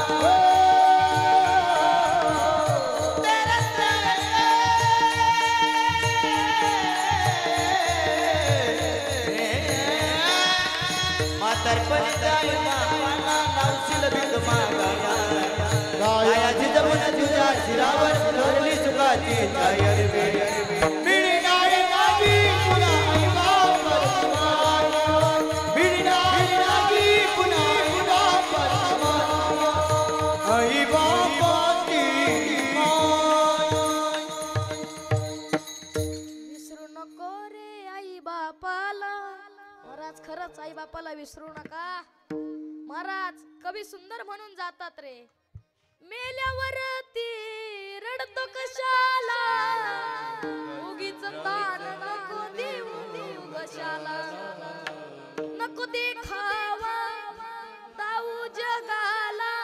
तुझ्या शिरावर धरली सुखाची छाया रे बिड्या. मिळणार नाही पुन्हा आई बापाची माया, मिळणार नाही पुन्हा आई बापाची माया. विसरू नको रे आई बापाला. महाराज खरंच आई बापाला विसरू नका. महाराज कवी सुंदर म्हणून जातात रे, मेल्यावरती रडतो कशाला, उगीच ताण नको देऊ कशाला, नको देखावा दाऊ जगाला,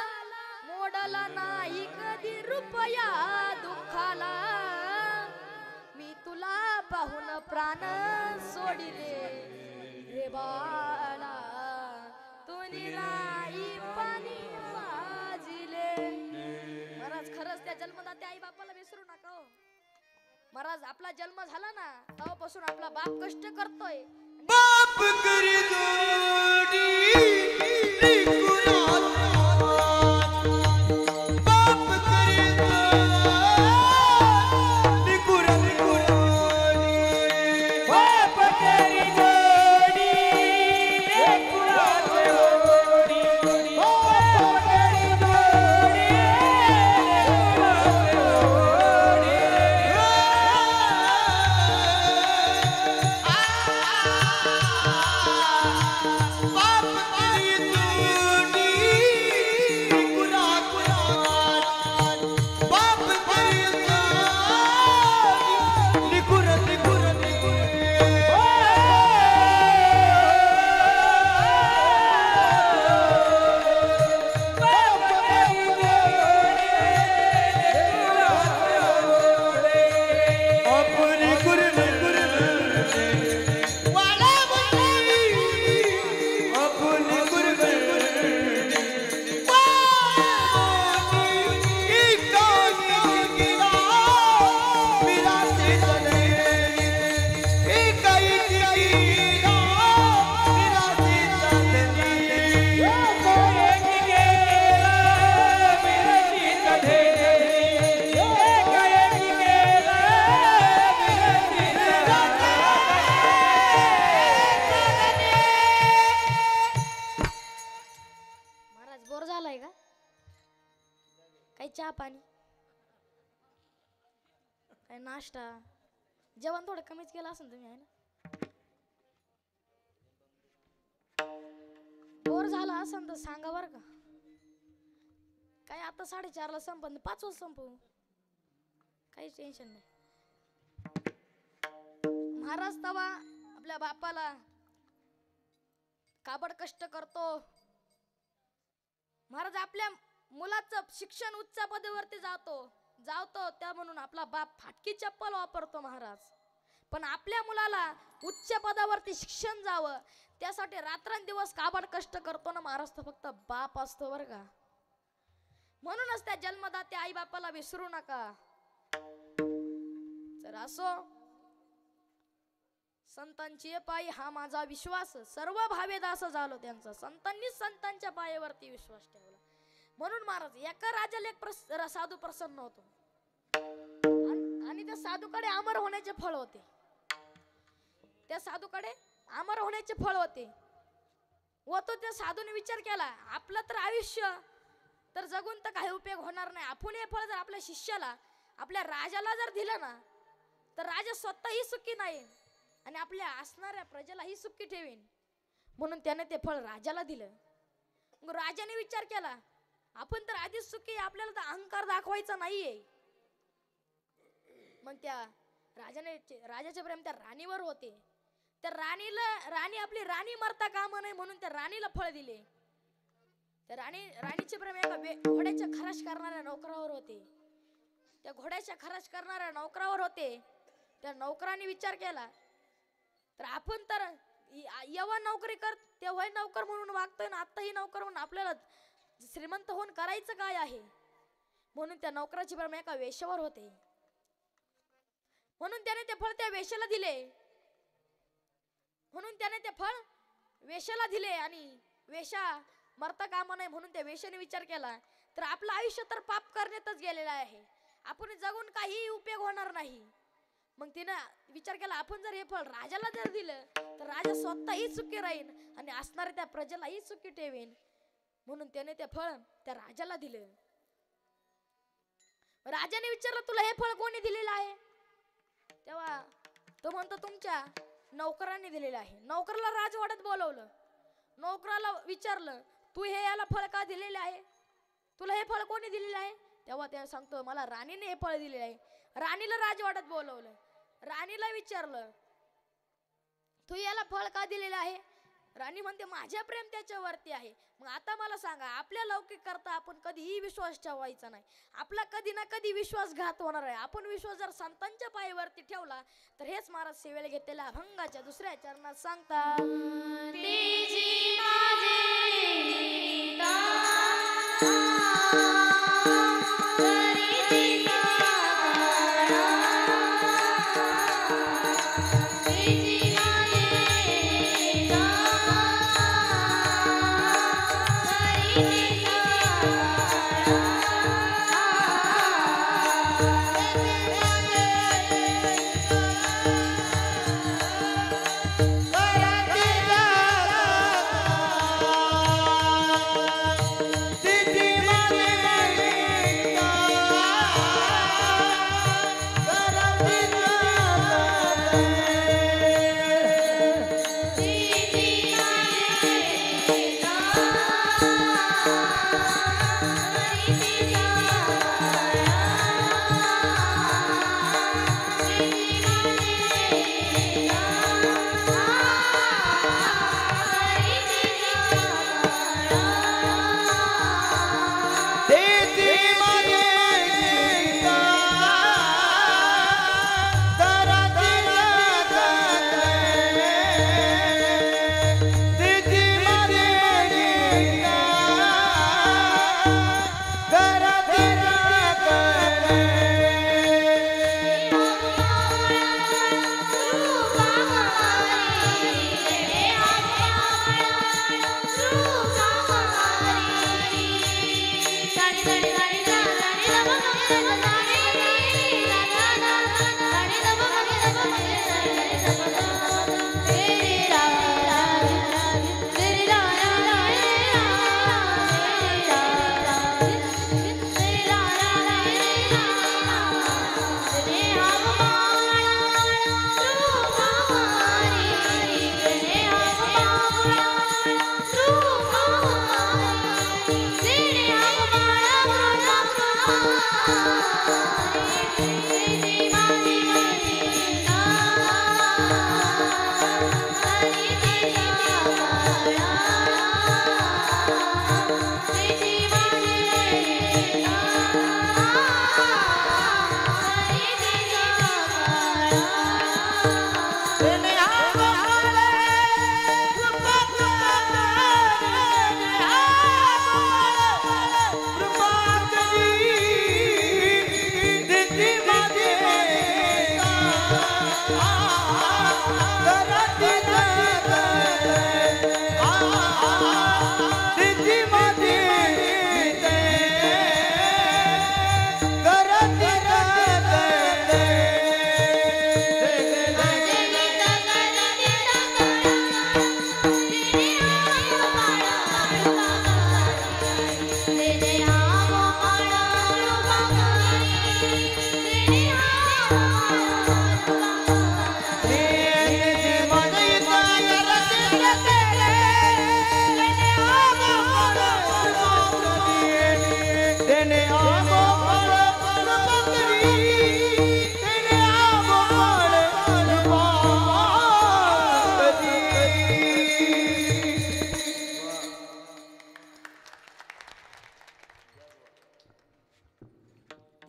मोडला नाही कधी रुपया दुःखाला, मी तुला पाहून प्राण सोडिले रे बाळा, तुनी राई पाणी वाजिले. महाराज खरंच त्या जन्मदात्या आई बापाला विसरू नका हो. महाराज आपला जन्म झाला ना तेव्हापासून आपला बाप कष्ट करतोय. बाप करी जोडी बाप करी बाप करी जोडी बाप काही चहा पाणी, काय नाश्ता, जेवण थोडं कमीच केलं असेल तुम्ही आहे ना. बोर झाला असेल तर सांगा बरं का. काय आता 4:30ला संपन, 5 वाजता संपू, काहीच टेन्शन नाही. महाराज तवा आपल्या बापाला काबड कष्ट करतो. महाराज आपल्या मुलाचं शिक्षण उच्च पदावरती जावतो त्या म्हणून आपला बाप फाटकी चप्पल वापरतो महाराज. पण आपल्या मुलाला उच्च पदावरती शिक्षण जावं त्यासाठी रात्रंदिवस काबड कष्ट करतो ना महाराज, तो फक्त बाप असतो बरं का. म्हणूनच त्या जन्मदात्या आई बापाला विसरू नका. तर असो, संतांची पायी हा माझा विश्वास, सर्व भावे दास झालो त्यांचा. संतांनीच संतांच्या पायावरती विश्वास ठेवला. म्हणून महाराज एका राजाला एक साधू प्रसन्न होतो आणि त्या साधूकडे अमर होण्याचे फळ होते. त्या साधूकडे अमर होण्याचे फळ होते. व तो त्या साधूने विचार केला, आपलं तर आयुष्य तर जगून तर काही उपयोग होणार नाही. आपण हे फळ जर आपल्या शिष्याला, आपल्या राजाला जर दिलं ना, तर राजा स्वतःही सुखी नाही आणि आपल्या असणाऱ्या प्रजेलाही सुखी ठेवीन. म्हणून त्याने ते फळ राजाला दिलं. मग राजाने विचार केला, आपण तर आधीच सुखी, आपल्याला तर अहंकार दाखवायचा नाहीये. मग त्या राजाचे प्रेम त्या राणीवर होते. त्या राणी आपली राणी मरता कामा नये म्हणून त्या राणीला फळ दिले. त्या राणीचे प्रेम एका घोड्याच्या खराश करणाऱ्या नौकरावर होते. त्या घोड्याच्या खराश करणाऱ्या नौकरावर होते. त्या नौकराने विचार केला, तर आपण तर जेव्हा नोकरी कर तेव्हा नौकर म्हणून वागतोय ना, आत्ताही नौकर म्हणून आपल्याला श्रीमंत होऊन करायचं काय आहे. म्हणून त्या नौकराची प्रेम एका वेश्यावर होते. म्हणून त्याने ते फळ त्या वेश्याला दिले. आणि वेश्या मरता कामा नये म्हणून त्या वेश्याने विचार केला, तर आपलं आयुष्य तर पाप करण्यातच गेलेलं आहे, आपण जगून काही उपयोग होणार नाही. मग तिने विचार केला, आपण जर हे फळ राजाला जर दिलं तर राजा स्वतःही सुखी राहील आणि असणाऱ्या त्या प्रजेलाही सुखी ठेवेन. म्हणून त्याने ते फळ त्या राजाला दिलं. राजाने विचारलं, तुला हे फळ कोणी दिलेलं आहे? तेव्हा तो म्हणतो, तुमच्या नौकरांनी दिलेलं आहे. नौकराला राजवाड्यात बोलवलं. नौकराला विचारलं, तू हे याला फळ का दिलेले आहे? तुला हे फळ कोणी दिलेलं आहे? तेव्हा ते सांगतो, मला राणीने हे फळ दिलेलं आहे. राणीला राजवाड्यात बोलवलं. राणीला विचारलं, तू याला फळ का दिलेलं आहे? राणी म्हणते, माझ्या प्रेम त्याच्यावरती आहे. मग आता मला सांगा, आपल्या लौकिक करता आपण कधीही विश्वास ठेवायचा नाही. आपला कधी ना कधी विश्वासघात होणार आहे. आपण विश्वास जर संतांच्या पायावरती ठेवला तर हेच महाराज सेवेला घेतलेल्या अभंगाच्या 2ऱ्या चरणात सांगतात,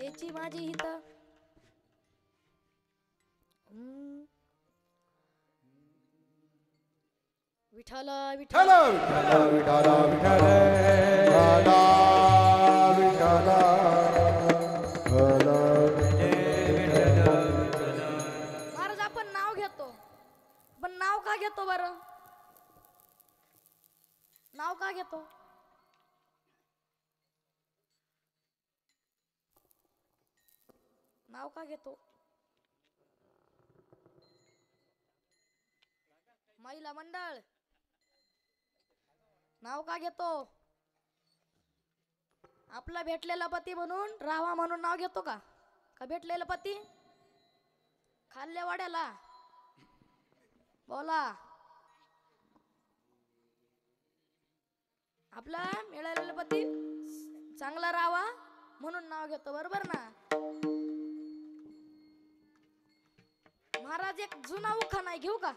त्याची माझी हित विठ्ठल विठ्ठल महाराज आपण नाव घेतो पण नाव का घेतो बरं नाव का घेतो नाव का घेतो महिला मंडळ नाव का घेतो आपला भेटलेला पती म्हणून राहावा म्हणून नाव घेतो का का भेटलेला पती खाल्ल्या वाड्याला बोला आपला मिळालेला पती चांगला राहावा म्हणून नाव घेतो बरोबर ना महाराज एक जुना उखाणा आहे घेऊ का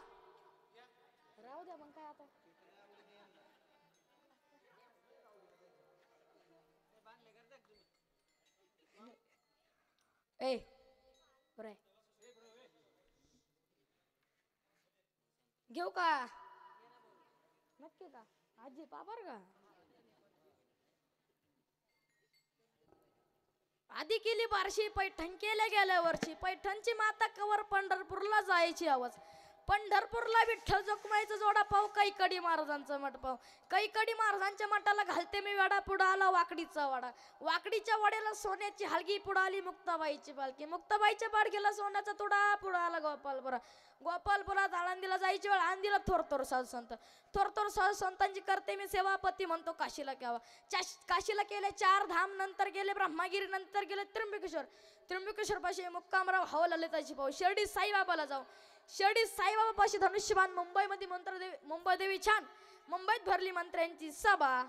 राहू द्या मग काय आता ए बरं घेऊ का नक्की का आजी पापर का आधी केली बारशी पैठण केल्या गेल्या वर्षी पैठणची माता कवर पंढरपूरला जायची आवाज पंढरपूरला विठ्ठल जोखमायचा जोडा पाव कैकडी महाराजांचा मठ पाव कैकडी महाराजांच्या मठाला घालते मी वाडा पुढं आला वाकडीचा वाडा वाकडीच्या वाड्याला सोन्याची हलगी पुढं आली मुक्ताबाईची पालखी मुक्ताबाईच्या पालखीला सोन्याचा तुडा पुढं आला गोपालपुरा गोपालपुरात आळंदीला जायची वेळ आळंदीला थोरथोर साधू संत थोरथोर साधू संतांची करते मी सेवापती म्हणतो काशीला केव्हा काशीला केले 4 धाम नंतर गेले ब्रह्मागिरी नंतर गेले त्र्यंबकेश्वर पाशी मुक्कामराव हवा ललिताची पाहू शिर्डी साईबाबाला जाऊ शिर्डी साईबाबा पाशी धनुष्यबाण मुंबईमध्ये मुंबई देवी छान मुंबईत भरली मंत्र्यांची सभा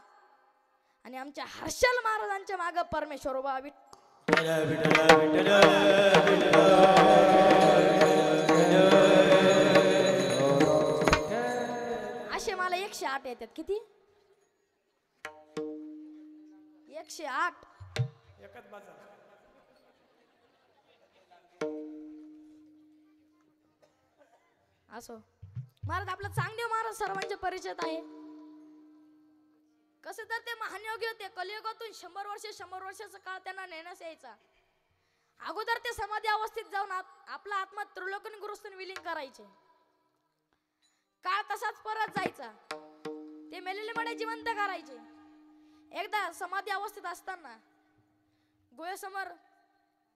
आणि आमच्या हर्षल महाराजांच्या मागे परमेश्वर उभा असे मला 108 येतात किती 108 एकच बाजार असो महाराज आपला चांगदेव महाराज सर्वांच्या परिचयात आहे कसे तर ते महानयोगी होते कलियुगातून 100 वर्षाचा काळ त्यांना नेण्यास यायचा अगोदर ते समाधी अवस्थेत जाऊन आपला आत्मा त्रिलोकन गुरुस्थान विलीन करायचे काळ तसाच परत जायचा ते मेलेले मडे जिवंत करायचे एकदा समाधी अवस्थेत असताना गोळ्यासमोर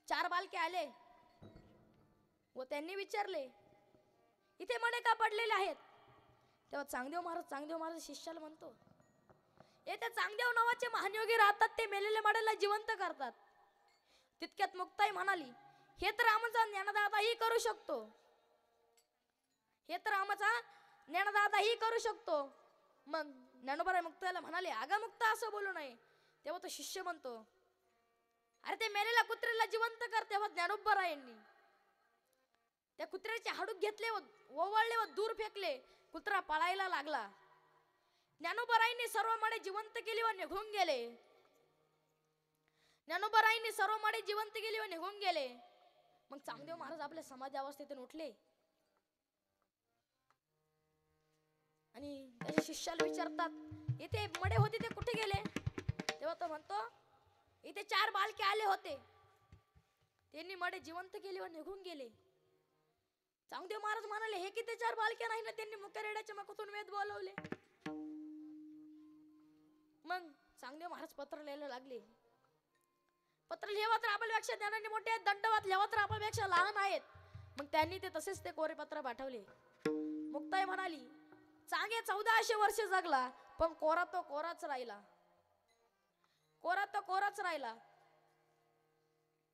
4 बालके आले व त्यांनी विचारले इथे मडे का पडलेले आहेत तेव्हा चांगदेव महाराज शिष्याला म्हणतो येथे चांगदेव नावाचे महानयोगी राहतात ते मेलेले मडेला जिवंत करतात तितक्यात मुक्ताई म्हणाली हे तर आमचा ज्ञानदाताही करू शकतो हे तर आमचा ज्ञानदाताही करू शकतो मग ज्ञानोबा मुक्ताईला म्हणाले अगा मुक्ता असं बोलू नये तेव्हा तो शिष्य म्हणतो अरे ते मेलेल्या कुत्र्याला जिवंत कर तेव्हा ज्ञानोबरायांनी त्या कुत्र्याचे हाडूक घेतले व ओवळले व दूर फेकले कुत्रा पळायला लागला ज्ञानोबरायांनी सर्व मडे जिवंत केली व निघून गेले ज्ञानोबरायांनी सर्व मडे जिवंत केली व निघून गेले मग चांगदेव महाराज आपल्या समाधी अवस्थेतून उठले आणि त्याच्या शिष्याला विचारतात इथे मडे होते ते कुठे गेले तेव्हा तो म्हणतो इथे 4 बालके आले होते त्यांनी मडे जिवंत केले व निघून गेले चांगदेव महाराज म्हणाले हे किती 4 बालके नाही ना त्यांनी मुक्या रेड्याच्या मुखातून वेद बोलवले मग चांगदेव महाराज पत्र लिहायला लागले पत्र लिहावा तर आपल्यापेक्षा ज्ञानाने मोठे आहेत दंडवत लिहावा तर आपल्यापेक्षा लहान आहेत मग त्यांनी ते तसेच ते कोरे पत्र पाठवले मुक्ताई म्हणाली चांगे 1400 वर्ष जगला पण कोरा तो कोराच राहिला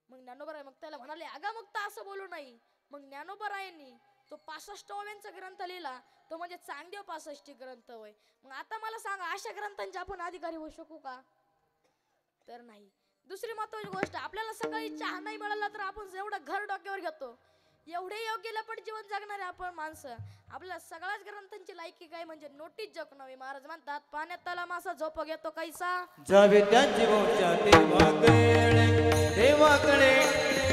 मग ज्ञानोबराय मुक्ताईला म्हणाले अगा मुक्ता असं बोलू नाही मग ज्ञानोबरायांनी तो 65 ओव्यांचा ग्रंथ लिहिला तो म्हणजे चांगदेव 65 ग्रंथ होय मग आता मला सांगा अशा ग्रंथांचे आपण अधिकारी होऊ शकू का तर नाही दुसरी महत्त्वाची गोष्ट आपल्याला सकाळी चहा नाही मिळाला तर आपण जेवढं घर डोक्यावर घेतो एवढे योग्य लपट जीवन जगणारे आपण माणसं आपल्या सगळ्याच ग्रंथांची लायकी काय म्हणजे नोटीस जग नव्हे. महाराज म्हणतात पाण्यात तला मासा झोप घेतो कैसा. जावे त्याची मोच्या देवाकडे देवाकडे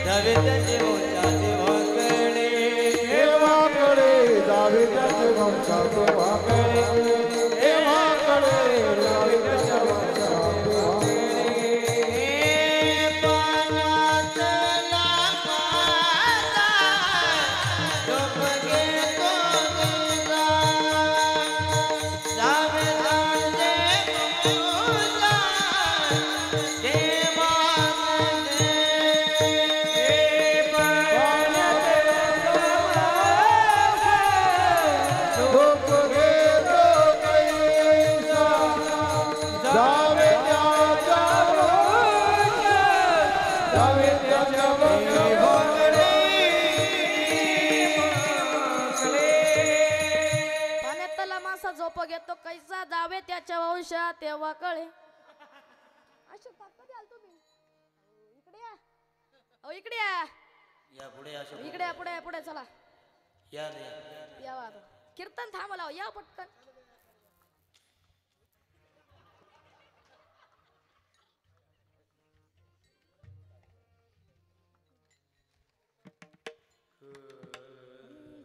जावे त्याची मोच्या देवाकडे देवाकडे जावे त्याचे वंशा देवाकडे देवाकडे जावे त्याच्या वंशा देवाकडे झोप घेतो कैसा जावे त्याच्या वंशा तेव्हा कळे. अशोक कधी आल तुम्ही इकडे या. अहो इकडे या. या पुढे अशोक इकडे या पुढे पुढे चला या रे या वाद कीर्तन थांबला या पटकन.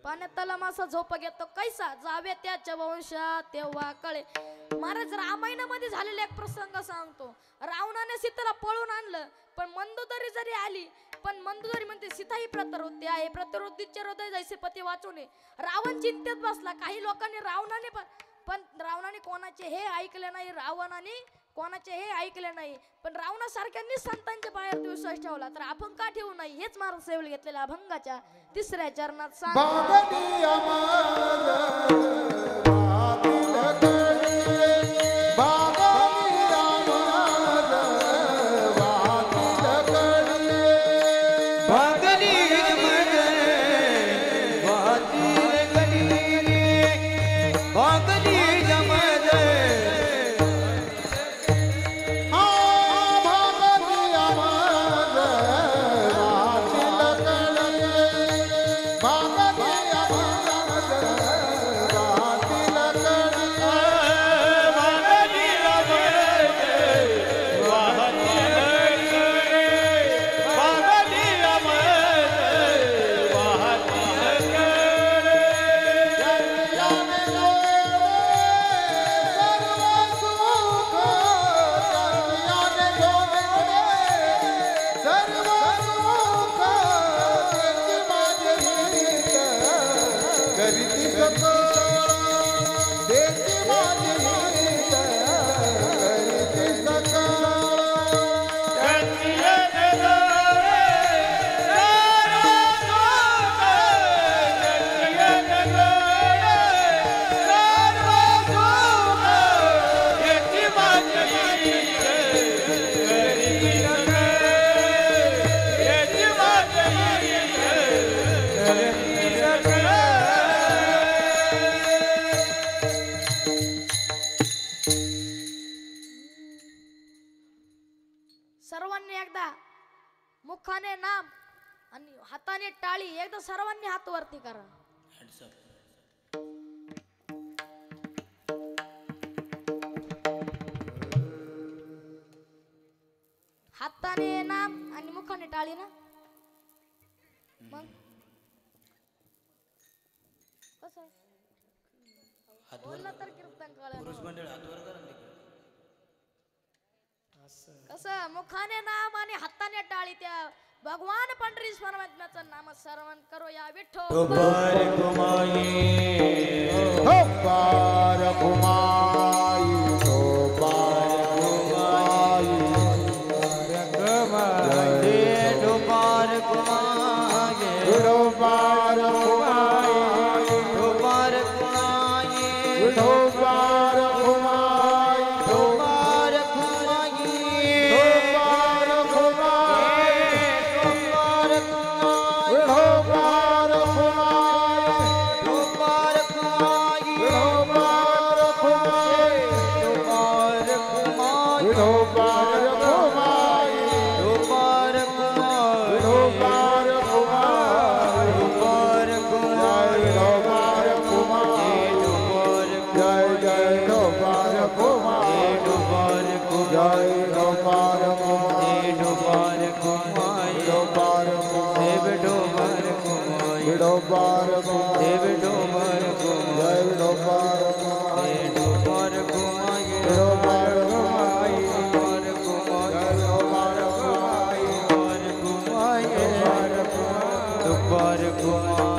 पाण्यात तला मासा झोप घेतो कैसा जावे त्याच्या वंशा तेव्हा कळे. महाराज रामायणामध्ये झालेला एक प्रसंग सांगतो. रावणाने सीतेला पळून आणलं पण मंदोदरी जरी आली पण मंदोदरी म्हणते सीता ही प्रतवृत्ती आहे प्रतवृत्तीचे हृदय जैसे पती वाचू नये. रावण चिंतेत बसला. काही लोकांनी रावणाने पण रावणाने कोणाचे हे ऐकले नाही. रावणाने कोणाचे हे ऐकले नाही पण रावणासारख्यांनी संतांच्या पायावरती विश्वास ठेवला तर आपण का ठेवू नाही. हेच महाराज सेवल घेतलेल्या अभंगाच्या तिसऱ्या चरणात सांग. सर्वांनी एकदा मुखाने नाम आणि हाताने टाळी एकदा सर्वांनी हात वरती करा. हाताने नाम आणि मुखाने टाळी ना मग कसं बोलला तर कीर्तन कळलं. कसं मुखाने नाम आणि हाताने टाळी त्या भगवान पंढरी परमात्म्याचं नाम सर्वन करो या विठ्ठल. Kumayi जय डोपार कुमाई डोपार कुमाई डोपार देव डोपार कुमाई डोपार देव डोपार कुमाई जय डोपार डोपार कुमाई डोपार कुमाई डोपार कुमाई डोपार कुमाई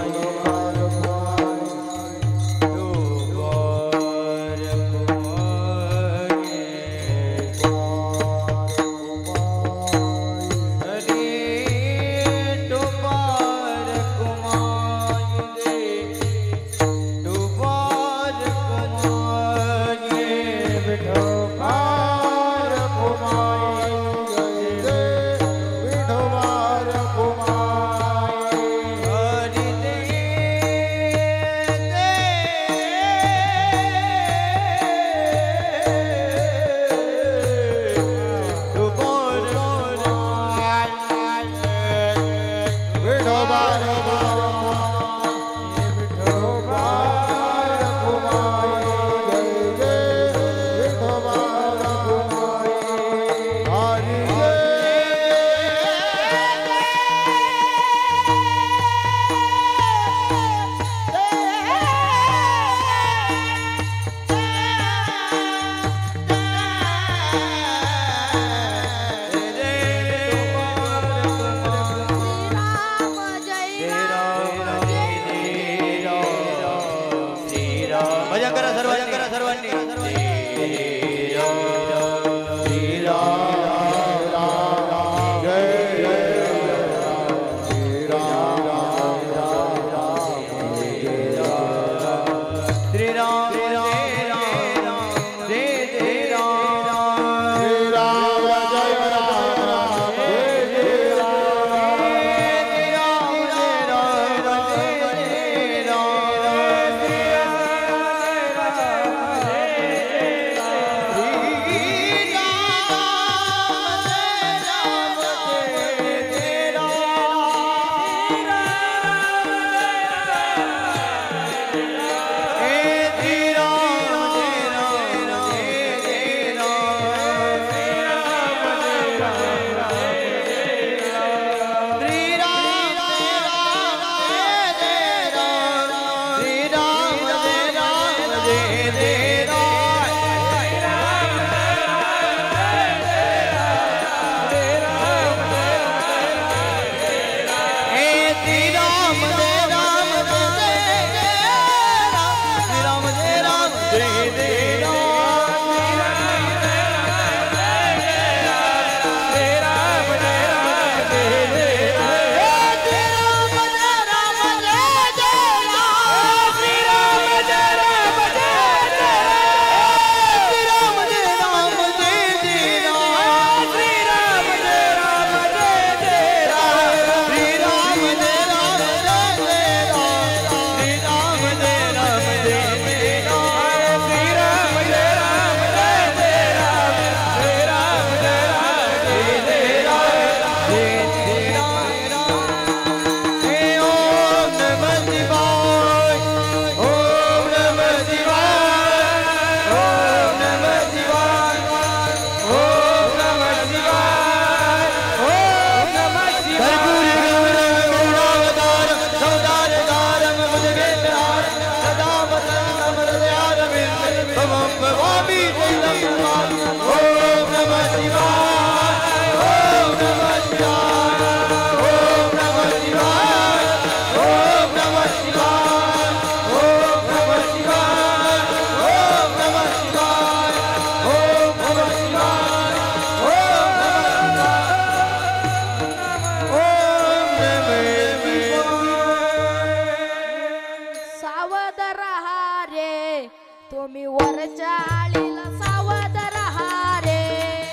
तुम्ही वरच्या आळीला सावध रहा रे.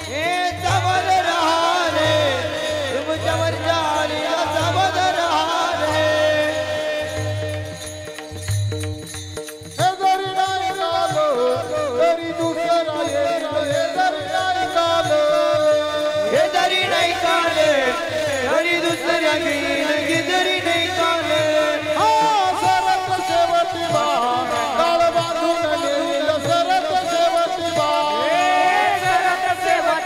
हे सावध रहा रे, तुमच्या वरच्या आळीला सावध रहा रे. हे जरी नाही झालो तरी दुसरा येईल, हे जरी नाही झालो, हे जरी नाही झाले तरी दुसऱ्या घेईल, हे जरी नाही झाले. हा सरत शेवटी बा काळ बांधून घेईल, सरत शेवटी बा, सरत शेवटी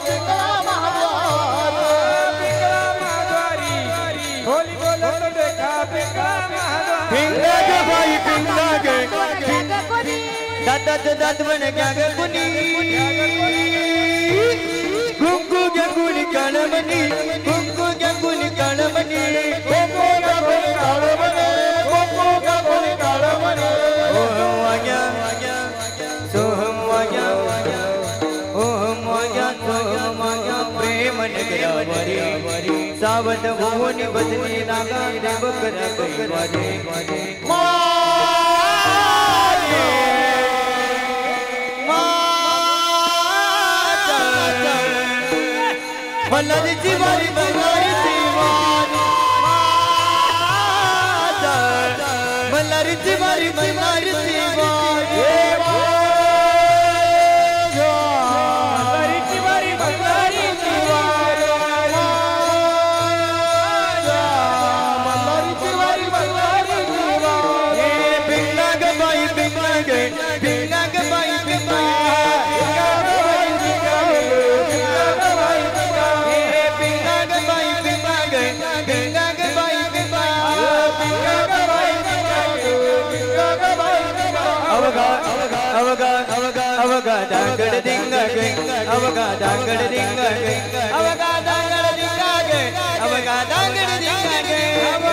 पिंगळा महाद्वार पिंगळा महाद्वारी खोली बोलत देखा पिंगळा महाद्वारी पिंगा ग बाई पिंगा ग ग कोणी दातात दात बन क्या ग कुनी कुंकू ग कुनी काळमणी कुंकू ग कुनी काळमणी कुंकू ग कुनी काळमणी कुंकू ग कुनी काळमणी ओम वाग्या सोहम वाग्या ओम वाग्या सोहम वाग्या प्रेम नगरावरी सावध भुवनी बदनी नागा देव करा कैवारी मल्हारीची वारी बंगारीची वारी मल्हारीची वारी बंगारीची वारी मल्हारीची वारी बंगारीची वारी मल्हारीची वारी बंगारीची वारी पिंगा ग बाई पिंगा ग पिंगा ग बाई पिंगा अवगा दांगड़ दिंगा गे अवगा दांगड़ दिंगा गे अवगा दांगड़ दिंगा गे अवगा दांगड़ दिंगा गे